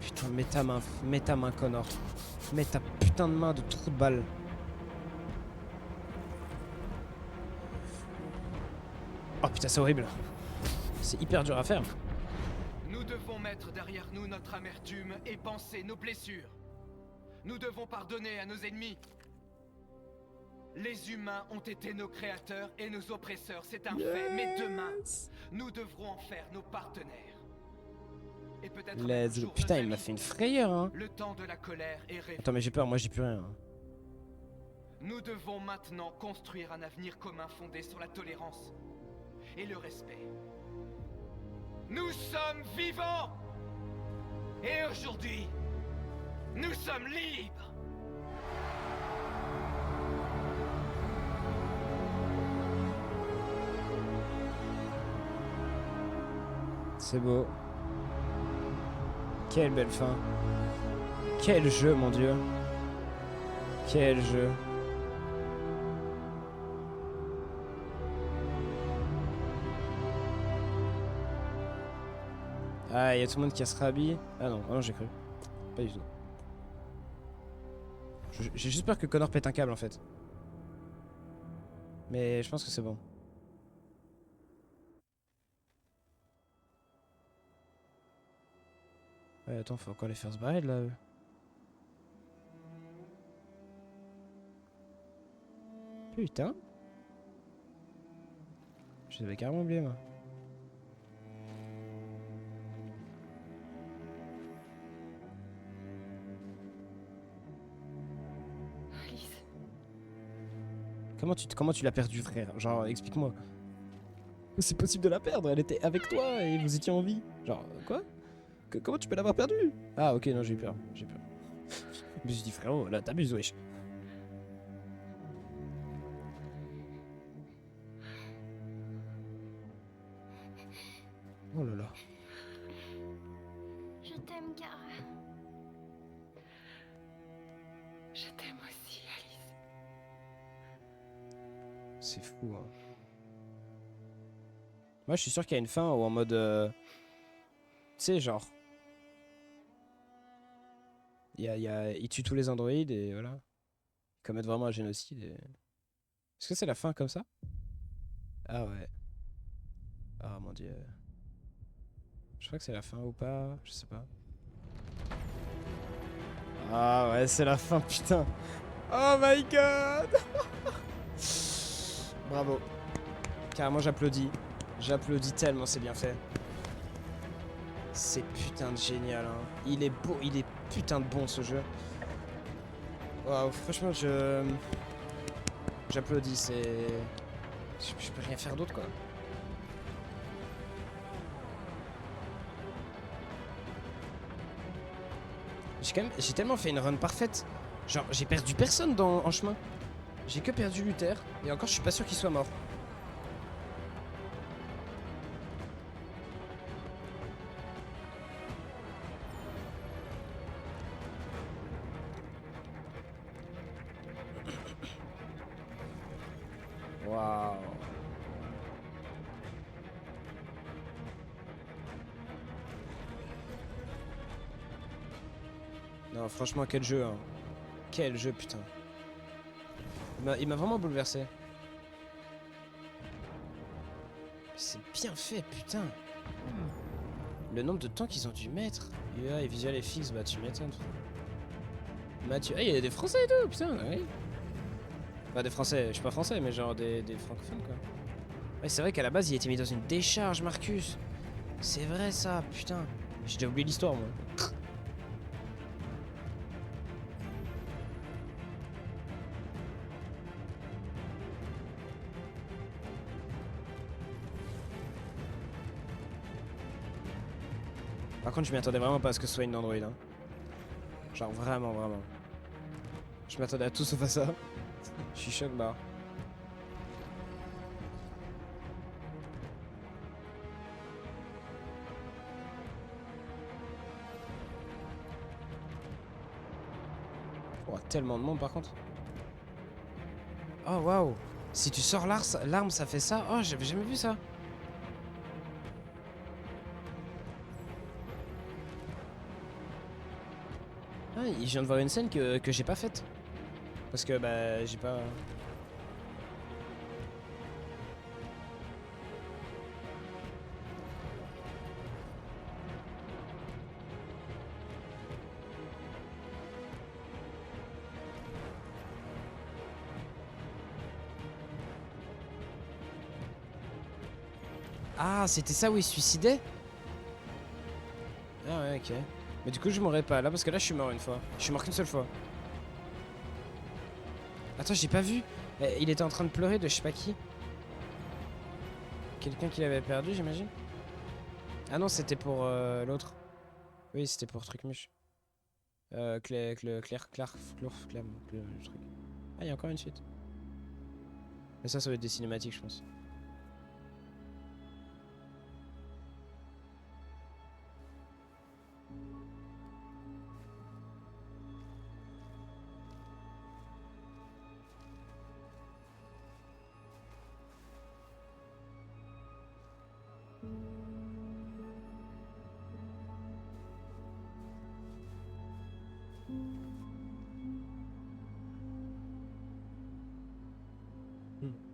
Putain, mets ta main, Connor. Mets ta putain de main de trou de balle. Oh putain, c'est horrible. C'est hyper dur à faire. Nous devons mettre derrière nous notre amertume et penser nos blessures. Nous devons pardonner à nos ennemis. Les humains ont été nos créateurs et nos oppresseurs, c'est un fait. Mais demain, nous devrons en faire nos partenaires. Et peut-être Let's go. Putain, il m'a fait une frayeur, hein. Le temps de la colère est révolu. Attends, mais j'ai peur, moi j'ai plus rien. Nous devons maintenant construire un avenir commun fondé sur la tolérance et le respect. Nous sommes vivants! Et aujourd'hui, nous sommes libres! C'est beau. Quelle belle fin. Quel jeu, mon dieu. Quel jeu. Ah, il y a tout le monde qui a se rhabillé. Ah non, j'ai cru. Pas du tout. J'ai juste peur que Connor pète un câble en fait. Mais je pense que c'est bon. Ouais, attends, faut encore les faire se barrer de là, eux. Putain. Je les avais carrément oublié, moi. Alice. Comment tu l'as perdue, frère? Genre, explique-moi. C'est possible de la perdre, elle était avec toi et vous étiez en vie. Genre, quoi? Comment tu peux l'avoir perdue? Ah, ok, non, j'ai eu peur. J'ai peur. Je me suis dit, frérot, là, t'abuses, wesh. Oh là là. Je t'aime, Kara. Je t'aime aussi, Alice. C'est fou, hein. Moi, je suis sûr qu'il y a une fin où en mode... Tu sais, genre... Il tue tous les androïdes et voilà. Ils commettent vraiment un génocide et... Est-ce que c'est la fin comme ça? Ah ouais. Ah mon dieu. Je crois que c'est la fin ou pas, je sais pas. Ah ouais, c'est la fin, putain. Oh my god. Bravo. Carrément, j'applaudis. J'applaudis tellement, c'est bien fait. C'est putain de génial, hein. Il est beau, il est putain de bon ce jeu. Waouh, franchement, j'applaudis, c'est... Je peux rien faire d'autre, quoi. J'ai tellement fait une run parfaite. Genre, j'ai perdu personne en chemin. J'ai que perdu Luther. Et encore, je suis pas sûr qu'il soit mort. Waouh. Non, franchement, quel jeu, hein. Quel jeu, putain. Il m'a vraiment bouleversé. C'est bien fait, putain. Le nombre de temps qu'ils ont dû mettre. UA et Visual FX, bah tu m'étonnes. Mathieu. Ah, il y a des Français et tout, putain, oui. Bah, des Français, je suis pas français, mais genre des francophones, quoi. Ouais, c'est vrai qu'à la base, il a été mis dans une décharge, Marcus. C'est vrai, ça, putain. J'ai déjà oublié l'histoire, moi. Par contre, je m'y attendais vraiment pas à ce que ce soit une Android. Hein. Genre vraiment, vraiment. Je m'attendais à tout sauf à ça. Je suis choc barre. Oh, tellement de monde par contre. Oh waouh. Si tu sors l'arme, ça fait ça. Oh, j'avais jamais vu ça. Ah, je viens de voir une scène que j'ai pas faite. Parce que bah j'ai pas... Ah, c'était ça où il se suicidait? Ah ouais, ok. Mais du coup, je mourrais pas là parce que là, je suis mort une fois. Je suis mort qu'une seule fois. Attends, j'ai pas vu. Il était en train de pleurer de je sais pas qui. Quelqu'un qui l'avait perdu, j'imagine. Ah non, c'était pour l'autre. Oui, c'était pour Trucmuche. Claire, le truc. Ah, il y a encore une suite. Mais ça va être des cinématiques, je pense.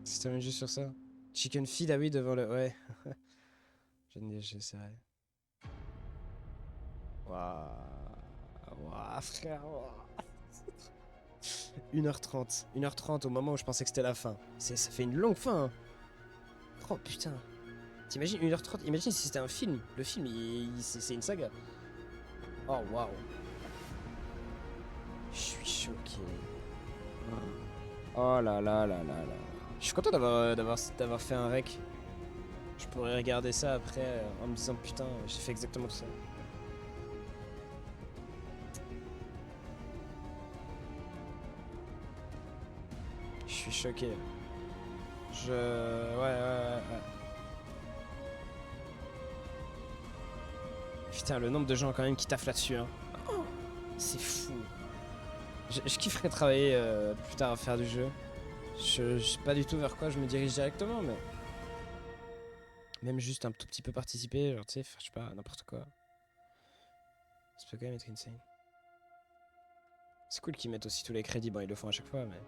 Ça se termine juste sur ça. Chicken feed, ah oui, devant le... Ouais. J'essaierai. Waouh. Waouh, frère. Wow. 1h30. 1h30 au moment où je pensais que c'était la fin. Ça fait une longue fin. Hein. Oh putain. T'imagines 1h30? Imagine si c'était un film. Le film, c'est une saga. Oh waouh. Je suis choqué. Oh là là là là là. Je suis content d'avoir fait un rec. Je pourrais regarder ça après en me disant putain, j'ai fait exactement tout ça. Je suis choqué. Ouais. Putain, le nombre de gens quand même qui taffent là-dessus. Hein. Oh, c'est fou. Je kifferais travailler plus tard à faire du jeu. Je sais pas du tout vers quoi je me dirige directement, mais... Même juste un tout petit peu participer, genre tu sais, je sais pas, n'importe quoi. Ça peut quand même être insane. C'est cool qu'ils mettent aussi tous les crédits, bon ils le font à chaque fois, mais...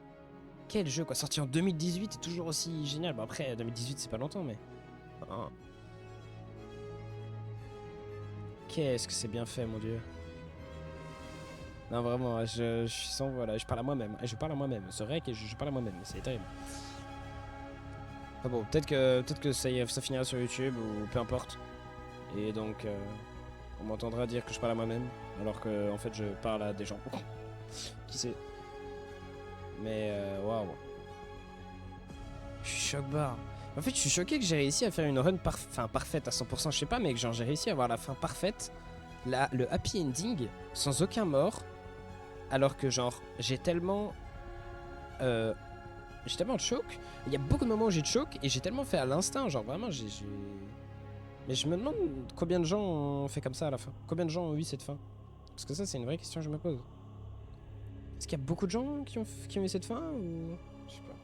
Quel jeu quoi, sorti en 2018 et toujours aussi génial. Bon après, 2018 c'est pas longtemps, mais... Oh. Qu'est-ce que c'est bien fait, mon dieu. Non vraiment, je sens, voilà, je parle à moi-même. Je parle à moi-même, c'est vrai que je parle à moi-même, c'est terrible. Enfin bon, peut-être que ça finira sur YouTube ou peu importe. Et donc, on m'entendra dire que je parle à moi-même, alors que en fait je parle à des gens. Qui sait. Mais waouh. Je suis choc-barre. En fait, je suis choqué que j'ai réussi à faire une run parfaite à 100%, je sais pas, mais que genre j'ai réussi à avoir la fin parfaite, le happy ending, sans aucun mort. Alors que genre j'ai tellement de choc. Il y a beaucoup de moments où j'ai de choc et j'ai tellement fait à l'instinct, genre vraiment j'ai... Mais je me demande combien de gens ont fait comme ça à la fin. Combien de gens ont eu cette fin? Parce que ça c'est une vraie question que je me pose. Est-ce qu'il y a beaucoup de gens qui ont eu cette fin ou... Je sais pas.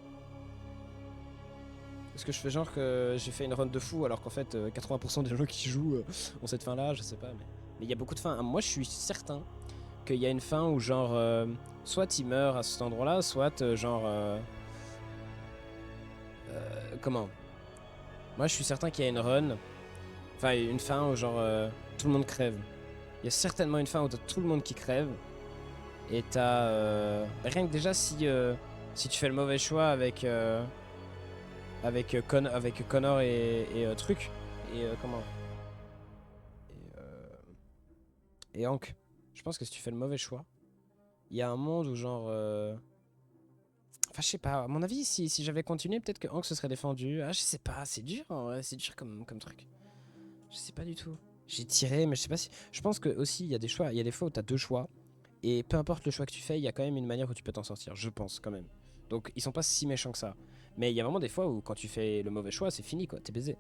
Est-ce que je fais genre que j'ai fait une run de fou alors qu'en fait 80% des gens qui jouent ont cette fin là? Je sais pas, mais il y a beaucoup de fins. Moi je suis certain qu'il y a une fin où genre soit il meurt à cet endroit-là, soit comment? Moi je suis certain qu'il y a une run, enfin une fin où genre tout le monde crève. Il y a certainement une fin où t'as tout le monde qui crève. Et t'as rien que déjà si tu fais le mauvais choix avec Connor et truc et comment et Hank. Je pense que si tu fais le mauvais choix, il y a un monde où genre enfin je sais pas, à mon avis si j'avais continué peut-être que Hank se serait défendu. Ah je sais pas, c'est dur en vrai, c'est dur comme truc. Je sais pas du tout. J'ai tiré mais je sais pas si je pense que aussi il y a des choix, il y a des fois où t'as deux choix et peu importe le choix que tu fais, il y a quand même une manière où tu peux t'en sortir, je pense quand même. Donc ils sont pas si méchants que ça. Mais il y a vraiment des fois où quand tu fais le mauvais choix, c'est fini quoi, t'es baisé.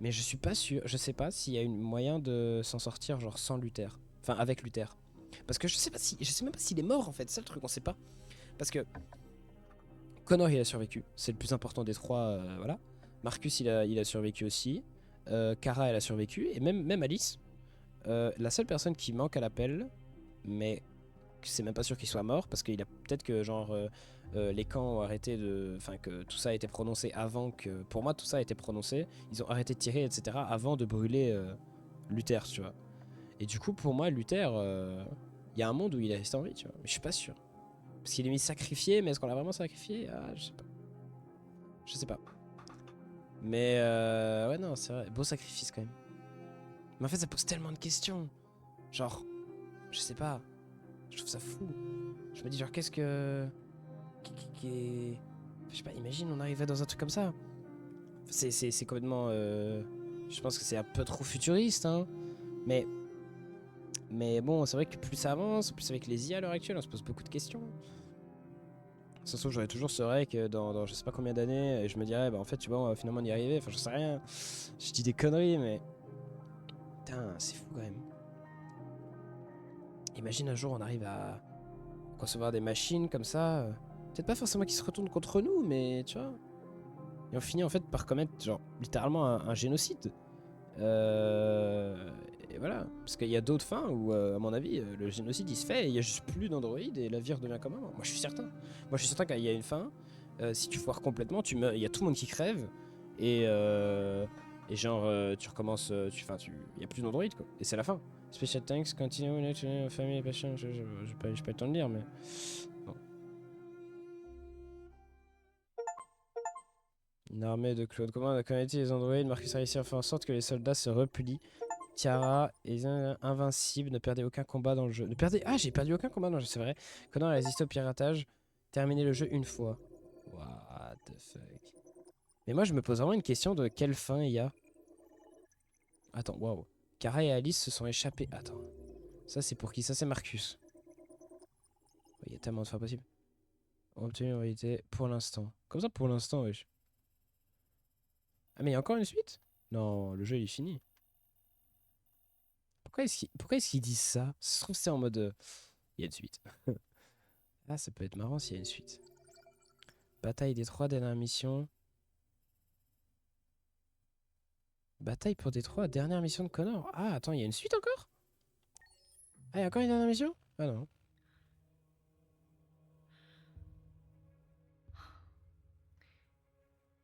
Mais je suis pas sûr, je sais pas s'il y a un moyen de s'en sortir genre sans Luther. Enfin avec Luther. Parce que je sais même pas s'il est mort en fait, c'est le truc, on sait pas. Parce que Connor il a survécu, c'est le plus important des trois, voilà. Marcus il a survécu aussi. Kara elle a survécu, et même Alice. La seule personne qui manque à l'appel, mais c'est même pas sûr qu'il soit mort, parce qu'il a peut-être que genre les camps ont arrêté de... Enfin que tout ça a été prononcé avant que... Pour moi tout ça a été prononcé, ils ont arrêté de tirer etc. avant de brûler Luther, tu vois. Et du coup pour moi Luther, il y a un monde où il est resté en vie, tu vois, mais je suis pas sûr. Parce qu'il est mis sacrifié, mais est-ce qu'on l'a vraiment sacrifié? Ah je sais pas. Je sais pas. Mais ouais non c'est vrai, beau sacrifice quand même. Mais en fait ça pose tellement de questions. Genre, je sais pas. Je trouve ça fou. Je me dis genre qu'est-ce que... Je sais pas, imagine on arrivait dans un truc comme ça. C'est complètement... Je pense que c'est un peu trop futuriste, hein. Mais bon, c'est vrai que plus ça avance, plus avec les IA à l'heure actuelle, on se pose beaucoup de questions. De toute façon, j'aurais toujours ce rêve que dans je sais pas combien d'années, je me dirais, bah en fait, tu vois, on va finalement y arriver. Enfin, je sais rien. Je dis des conneries, mais... Putain, c'est fou quand même. Imagine un jour, on arrive à concevoir des machines comme ça. Peut-être pas forcément qui se retournent contre nous, mais tu vois. Et on finit en fait par commettre, genre, littéralement un génocide. Et voilà. Parce qu'il y a d'autres fins où, à mon avis, le génocide il se fait et il y a juste plus d'androïdes et la vie redevient comme avant. Moi je suis certain. Moi je suis certain qu'il y a une fin. Si tu foires complètement, tu meurs. Il y a tout le monde qui crève. Et genre, tu recommences. Il y a plus d'androïdes quoi. Et c'est la fin. Special thanks, continue, family, passion. J'ai pas le temps de lire, mais. Bon. Une armée de Claude. Comment on a combattu les androïdes? Marcus a réussi à faire en sorte que les soldats se replient. Tiara est invincible, ne perdez aucun combat dans le jeu. Ah, j'ai perdu aucun combat dans le jeu, c'est vrai. Connor a résisté au piratage. Terminé le jeu une fois. What the fuck. Mais moi, je me pose vraiment une question de quelle fin il y a. Attends, waouh. Kara et Alice se sont échappés. Attends. Ça, c'est pour qui? Ça, c'est Marcus. Il y a tellement de fins possibles. On a obtenu une réalité pour l'instant. Comme ça, pour l'instant, wesh. Ah, mais il y a encore une suite? Non, le jeu, il est fini. Pourquoi est-ce qu'ils disent ça? Ça se trouve c'est en mode... Il y a une suite. Ah, ça peut être marrant s'il y a une suite. Bataille des 3 dernières missions. Bataille pour Détroit, dernière mission de Connor. Ah, attends, il y a une suite encore? Ah, il y a encore une dernière mission? Ah non.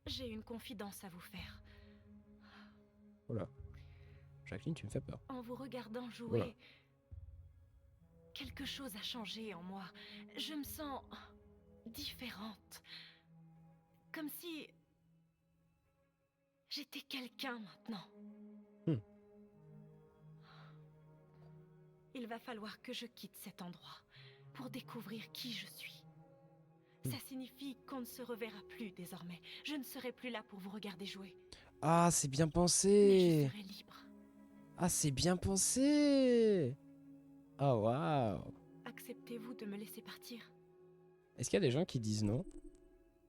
J'ai une confidence à vous faire. Oh là. Jacqueline, tu me fais peur. En vous regardant jouer, Voilà. quelque chose a changé en moi. Je me sens différente. Comme si j'étais quelqu'un maintenant. Il va falloir que je quitte cet endroit pour découvrir qui je suis. Ça signifie qu'on ne se reverra plus désormais. Je ne serai plus là pour vous regarder jouer. Ah, c'est bien Mais pensé. je serai libre. Ah, c'est bien pensé. Ah, waouh. Acceptez-vous de me laisser partir? Est-ce qu'il y a des gens qui disent non?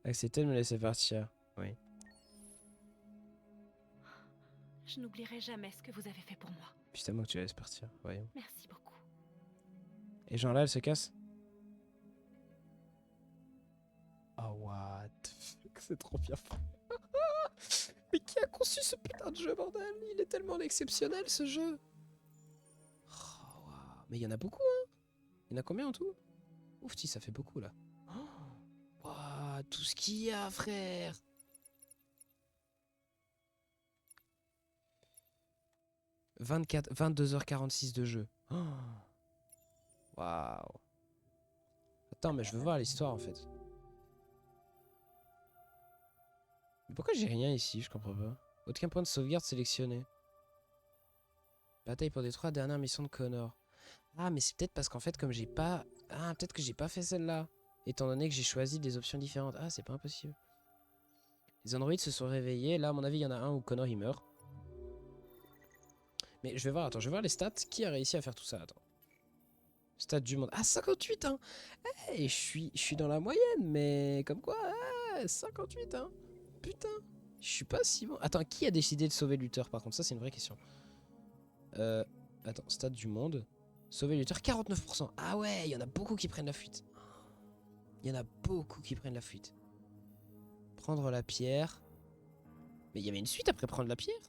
Acceptez de me laisser partir. Oui. Je n'oublierai jamais ce que vous avez fait pour moi. Putain, moi que tu la laisses partir. Voyons. Merci beaucoup. Et genre là, elle se casse? Oh, what the fuck, c'est trop bien fait. Mais qui a conçu ce putain de jeu, bordel? Il est tellement exceptionnel, ce jeu. Oh, wow. Mais il y en a beaucoup, hein. Il y en a combien en tout? Ouf, si, ça fait beaucoup là. Waouh, tout ce qu'il y a, frère. « 22h46 de jeu. Waouh. Attends, mais je veux voir l'histoire en fait. Mais pourquoi j'ai rien ici? Je comprends pas. Aucun point de sauvegarde sélectionné. Bataille pour des 3 dernières missions de Connor. Ah, mais c'est peut-être parce qu'en fait, comme j'ai pas... Ah, peut-être que j'ai pas fait celle-là. Étant donné que j'ai choisi des options différentes. Ah, c'est pas impossible. Les androïdes se sont réveillés. Là, à mon avis, il y en a un où Connor il meurt. Mais je vais voir, attends, je vais voir les stats. Qui a réussi à faire tout ça? Attends. Stats du monde. Ah, 58, hein. Hey, je suis dans la moyenne, mais comme quoi, 58, hein. Putain, je suis pas si bon. Attends, qui a décidé de sauver Luther, par contre? Ça, c'est une vraie question. Attends, stats du monde. Sauver Luther, 49%. Ah ouais, il y en a beaucoup qui prennent la fuite. Il y en a beaucoup qui prennent la fuite. Prendre la pierre. Mais il y avait une suite après prendre la pierre.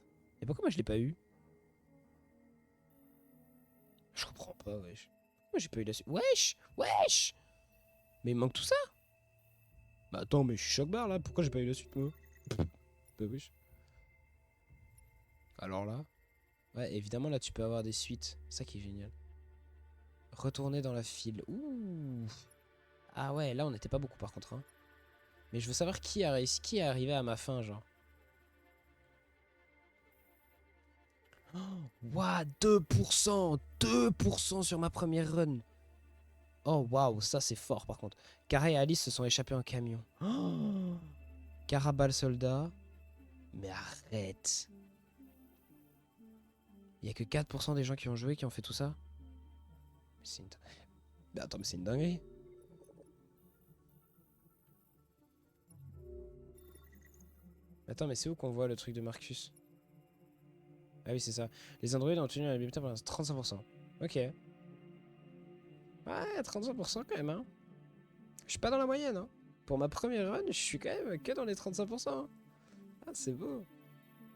Et pourquoi moi je l'ai pas eu? Je comprends pas, wesh. Moi j'ai pas eu la suite. Wesh! Wesh! Mais il manque tout ça? Bah attends, mais je suis choc-barre là. Pourquoi j'ai pas eu la suite, moi? Bah wesh. Alors là? Ouais, évidemment, là tu peux avoir des suites. C'est ça qui est génial. Retourner dans la file. Ouh! Ah ouais, là on n'était pas beaucoup par contre. Hein. Mais je veux savoir qui a réussi, qui est arrivé à ma fin, genre. Waouh, 2%! 2% sur ma première run! Oh waouh, ça c'est fort par contre. Kara et Alice se sont échappés en camion. Oh, Kara bat le soldat. Mais arrête! Il y a que 4% des gens qui ont joué qui ont fait tout ça? C'est une... Mais attends, mais c'est une dinguerie. Attends, mais c'est où qu'on voit le truc de Marcus? Ah oui, c'est ça. Les androïdes ont tenu la liberté pendant 35%. Ok. Ouais, 35% quand même, hein. Je suis pas dans la moyenne, hein. Pour ma première run, je suis quand même que dans les 35%. Hein. Ah, c'est beau.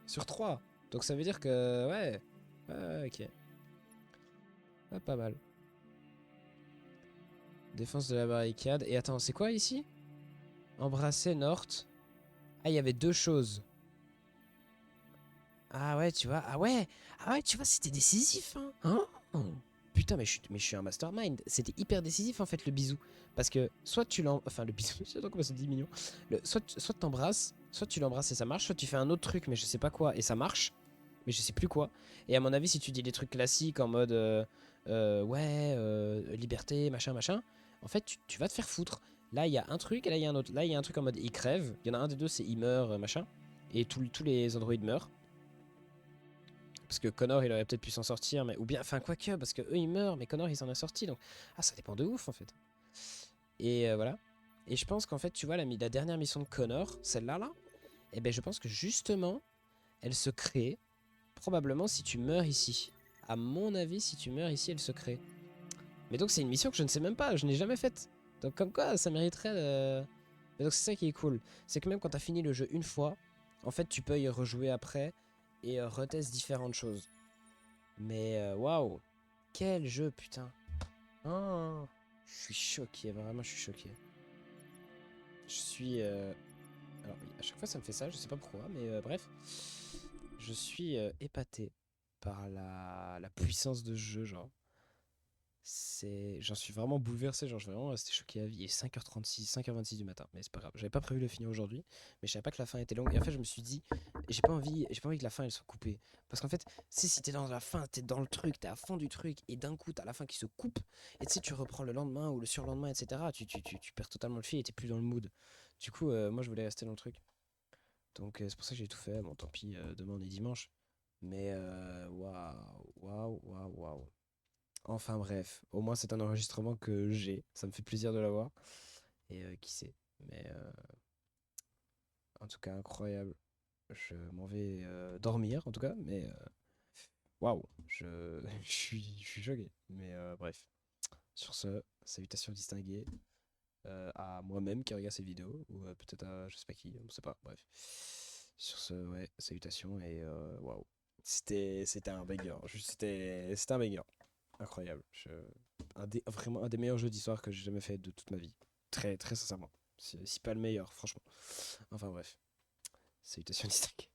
Sur 3. Donc ça veut dire que... Ouais. Ouais, ok. Ah, pas mal. Défense de la barricade. Et attends, c'est quoi ici? Embrasser North. Ah, il y avait deux choses. Ah ouais, tu vois. Ah ouais, tu vois, c'était décisif. Hein, oh. Putain, mais je suis un mastermind. C'était hyper décisif en fait le bisou. Parce que soit tu l'embrasses... Enfin, le bisou, je sais pas comment c'est 10 millions. Soit t'embrasses, soit tu l'embrasses et ça marche, soit tu fais un autre truc, mais je sais pas quoi, et ça marche. Mais je sais plus quoi. Et à mon avis, si tu dis des trucs classiques en mode... liberté, machin, machin. En fait, tu vas te faire foutre. Là, il y a un truc, et là, il y a un autre. Là, il y a un truc en mode il crève. Il y en a un des deux, c'est il meurt, machin. Et tous les androïdes meurent. Parce que Connor, il aurait peut-être pu s'en sortir, mais... Ou bien, enfin, quoique, parce que eux, ils meurent, mais Connor, il s'en est sorti, donc... Ah, ça dépend de ouf, en fait. Et voilà. Et je pense qu'en fait, tu vois, la dernière mission de Connor, celle-là, là, eh ben, je pense que, justement, elle se crée, probablement, si tu meurs ici. À mon avis, si tu meurs ici, elle se crée. Mais donc, c'est une mission que je ne sais même pas, je n'ai jamais faite. Donc, comme quoi, ça mériterait de... Mais donc, c'est ça qui est cool. C'est que même quand t'as fini le jeu une fois, en fait, tu peux y rejouer après... Et reteste différentes choses. Mais waouh, quel jeu, putain. Oh, je suis choqué, vraiment, je suis choqué. Je suis... Alors, à chaque fois, ça me fait ça, je sais pas pourquoi, mais bref. Je suis épaté par la puissance de ce jeu, genre. J'en suis vraiment bouleversé, genre je vais vraiment rester choqué à vie. Il est 5h36, 5h26 du matin, mais c'est pas grave. J'avais pas prévu de finir aujourd'hui, mais je savais pas que la fin était longue. Et en fait, je me suis dit, j'ai pas envie que la fin elle soit coupée. Parce qu'en fait, si t'es dans la fin, t'es dans le truc, t'es à fond du truc, et d'un coup, t'as la fin qui se coupe, et tu sais, tu reprends le lendemain ou le surlendemain, etc. Tu perds totalement le fil et t'es plus dans le mood. Du coup, moi, je voulais rester dans le truc. Donc, c'est pour ça que j'ai tout fait. Bon, tant pis, demain on est dimanche. Mais, waouh. Enfin bref, au moins c'est un enregistrement que j'ai, ça me fait plaisir de l'avoir. Et qui sait, mais en tout cas incroyable. Je m'en vais dormir en tout cas, mais waouh, je suis choqué. Mais bref, sur ce, salutations distinguées à moi-même qui regarde cette vidéo, ou peut-être à je sais pas qui, on sait pas, bref. Sur ce, ouais, salutations et waouh, c'était un banger, c'était un banger. incroyable. Vraiment un des meilleurs jeux d'histoire que j'ai jamais fait de toute ma vie. Très, très sincèrement. Si pas le meilleur, franchement. Enfin bref. Salutations distinguées.